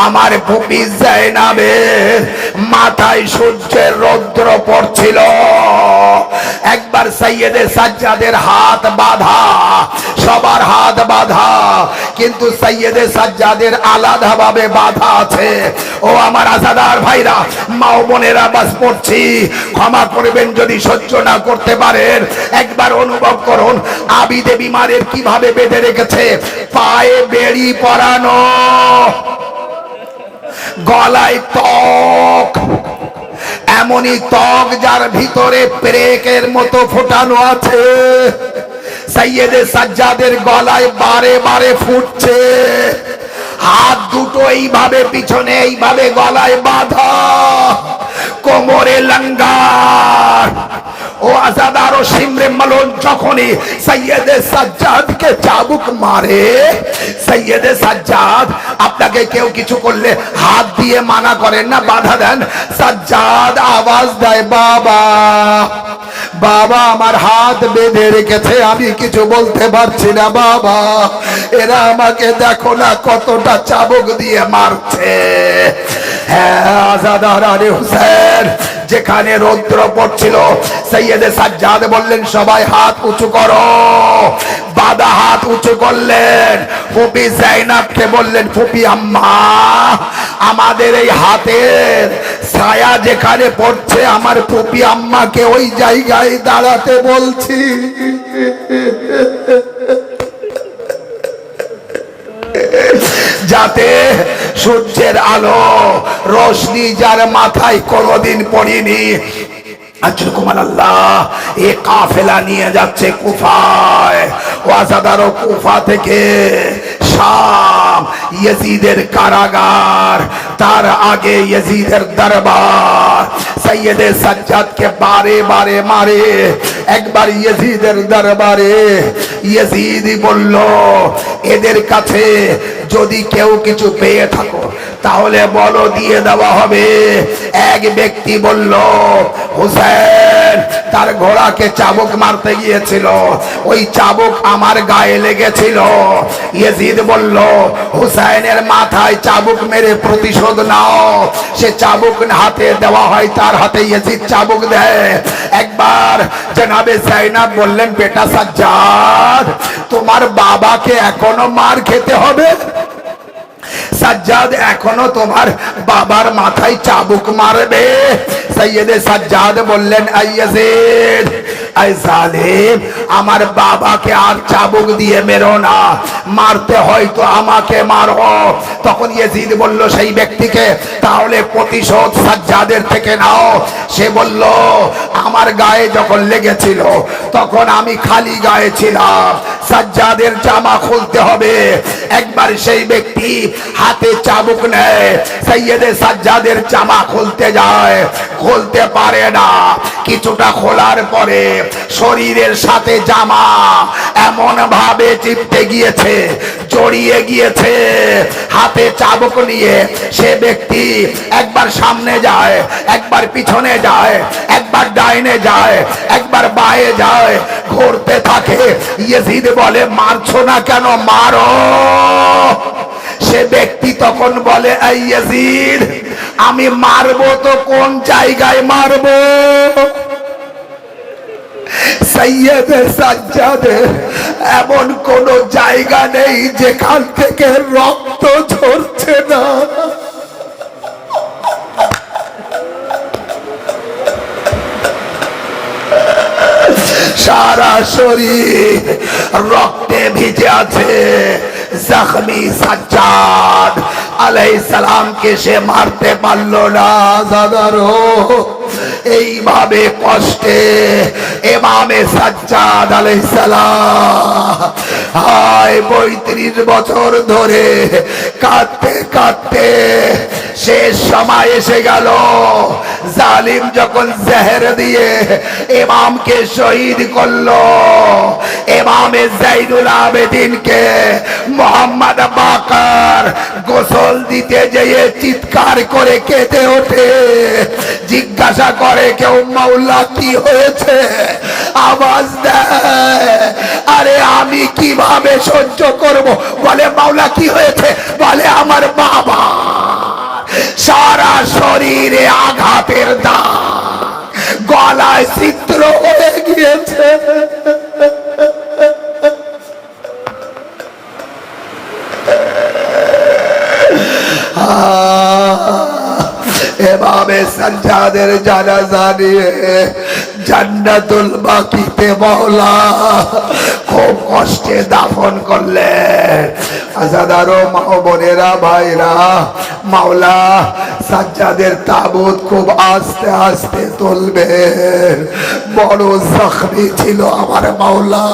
আমার ফুপি জায়নাবের মাথায় সূর্যের রৌদ্র পড়ছিল। একবার সৈয়দে সাজ্জাদের হাত বাঁধা, সবার হাত বাঁধা, কিন্তু সৈয়দে সাজ্জাদের আলাদাভাবে বাঁধা আছে। ও আমার আজাদার ভাইরা, মা ও বোনেরা, বাস পড়ছি, ক্ষমা করবেন যদি সহ্য না করতে পারেন। একবার অনুভব করুন আবিদে বিমারের কিভাবে বেঁধে রেখেছে। পায়ে বেড়ি পরানো, গলায় তক, এমনই ত্বক যার ভিতরে পেরেকের মতো ফোটানো আছে। সৈয়দে সাজ্জাদের গলায় বারে বারে ফুটছে, হাত দুটো এইভাবে পিছনে এইভাবে গলায় বাঁধা, কোমরে লঙ্গার। ও আজাদার ও সিমরে মালন যখনই সৈয়দে সাজ্জাদকে চাবুক মারে, সৈয়দে সাজ্জাদ, আপনাকে কেউ কিছু করলে হাত দিয়ে মানা করেন না, বাধা দেন। সাজ্জাদ আওয়াজ দেয়, বাবা বাবা, আমার হাত বেঁধে রেখেছে, আমি কিছু বলতে পারছি না বাবা, এরা আমাকে দেখো না কতটা চাবুক দিয়ে মারছে। হ্যাঁ আজাদার আলী হোসেন, যেখানে রৌদ্র পড়ছিল, সৈয়দে সাজ্জাদ বললেন সবাই হাত উঁচু করো। বাদা হাত উঁচু করলেন। ফুপি জাইনাবকে বললেন, ফুপি আম্মা, আমাদের এই হাতের ছায়া যেখানে পড়ছে, আমার ফুপি আম্মাকে ওই জায়গায় দাঁড়াতে বলছি। যাতে সূর্যের আলো রোশনি যার মাথায় কোনোদিন পড়েনি। আল্লাহ, এ কাফেলা নিয়ে যাচ্ছে কুফায়। ওয়াজাদারো কুফা থেকে শাম, ইয়াজিদের কারাগার, তার আগে ইয়াজিদের দরবার। সৈয়দে সাজ্জাদকে বারে বারে মারে। একবার ইয়াজিদের দরবারে ইয়াজিদ বলল, এদের কাছে যদি কেউ কিছু পেয়ে থাকো তাহলে বলো, দিয়ে দেওয়া হবে। এক ব্যক্তি বলল, হুসেন তার ঘোড়াকে চাবুক মারতে গিয়েছিল, ওই চাবুক আমার গায়ে লেগেছিল। ইয়াজিদ বলল, হুসাইনের মাথায় চাবুক মেরে প্রতিশোধ নাও। সে চাবুক হাতে দেওয়া হয়, তার হাতে ইয়াজিদ চাবুক দেয়। একবার জনাবে জাইনাব বললেন, বেটা সাজ্জাদ, তোমার বাবাকে এখনো মার খেতে হবে। সাজ্জাদ এখনো তোমার বাবার মাথায় চাবুক মারবে। সৈয়দে সাজ্জাদ বললেন, আই ইয়াজিদ, আই জালিম, আমার বাবাকে আর চাবুক দিয়ে মেরো না, মারতে হয়তো আমাকে মারো। তখন ইয়াজিদ বলল সেই ব্যক্তিকে, তাহলে প্রতিশোধ সাজ্জাদের থেকে নাও। সে বলল, আমার গায়ে যখন লেগেছিল তখন আমি খালি গায়ে ছিলাম, সাজ্জাদের জামা খুলতে হবে। একবার সেই ব্যক্তি হাতে চাবুক নেয়, সৈয়দে সাজ্জাদের জামা খুলতে যায়, খুলতে পারে না। কিছুটা খোলার পরে শরীরের সাথে জামা এমন ভাবে চিপতে গিয়েছে, জড়িয়ে গিয়েছে। হাতে চাবুক নিয়ে সে ব্যক্তি একবার সামনে যায়, একবার পিছনে যায়, একবার ডাইনে যায়, একবার বাঁয়ে যায়, ঘুরতে থাকে। ইয়াজিদ বলে, মারছো না কেন, মারো। সে ব্যক্তি তখন বলে, এই ইয়াজিদ, আমি মারবো তো কোন জায়গায় মারবো? সৈয়দে সাজ্জাদের এমন কোন জায়গা নেই যেখান থেকে রক্ত ঝরছে না। সারা শরীর রক্তে ভিজে আছে। জখমি সাজ্জাদ আলাইহিস সালামকে সে মারতে পারল না। জাদারো এইভাবে কষ্টে ইমামে সাজ্জাদ আলাইহিস সালাম 35 বছর ধরে কাঁদতে কাঁদতে শেষ সময় এসে গেল। জালিম যখন জেহের দিয়ে ইমামকে শহীদ করলো, ইমাম ইমামে জাইনুল আবেদিনকে মোহাম্মদ বাকর গোসল দিতে যেয়ে চিৎকার করে কেঁদে ওঠে, জিজ্ঞাসা করে কেউ মাওলা কি হয়েছে, আওয়াজ দেয়। আরে আমি কিভাবে সহ্য করব? বলে মাওলা কি হয়েছে? বলে আমার বাবা সারা শরীরে আঘাতের দাগ, গলায় ছিদ্র হয়ে গিয়েছে। এভাবে সাজ্জাদের জানাজা নিয়ে জান্নাতুল বাকিতে মাওলা খুব কষ্টে দাফন করলেন। আজাদারো মা বোনেরা ভাইরা, মাওলা সাজ্জাদের তাবুত খুব আস্তে আস্তে তুলবেন। বড় জখমি ছিল আমার মাওলা।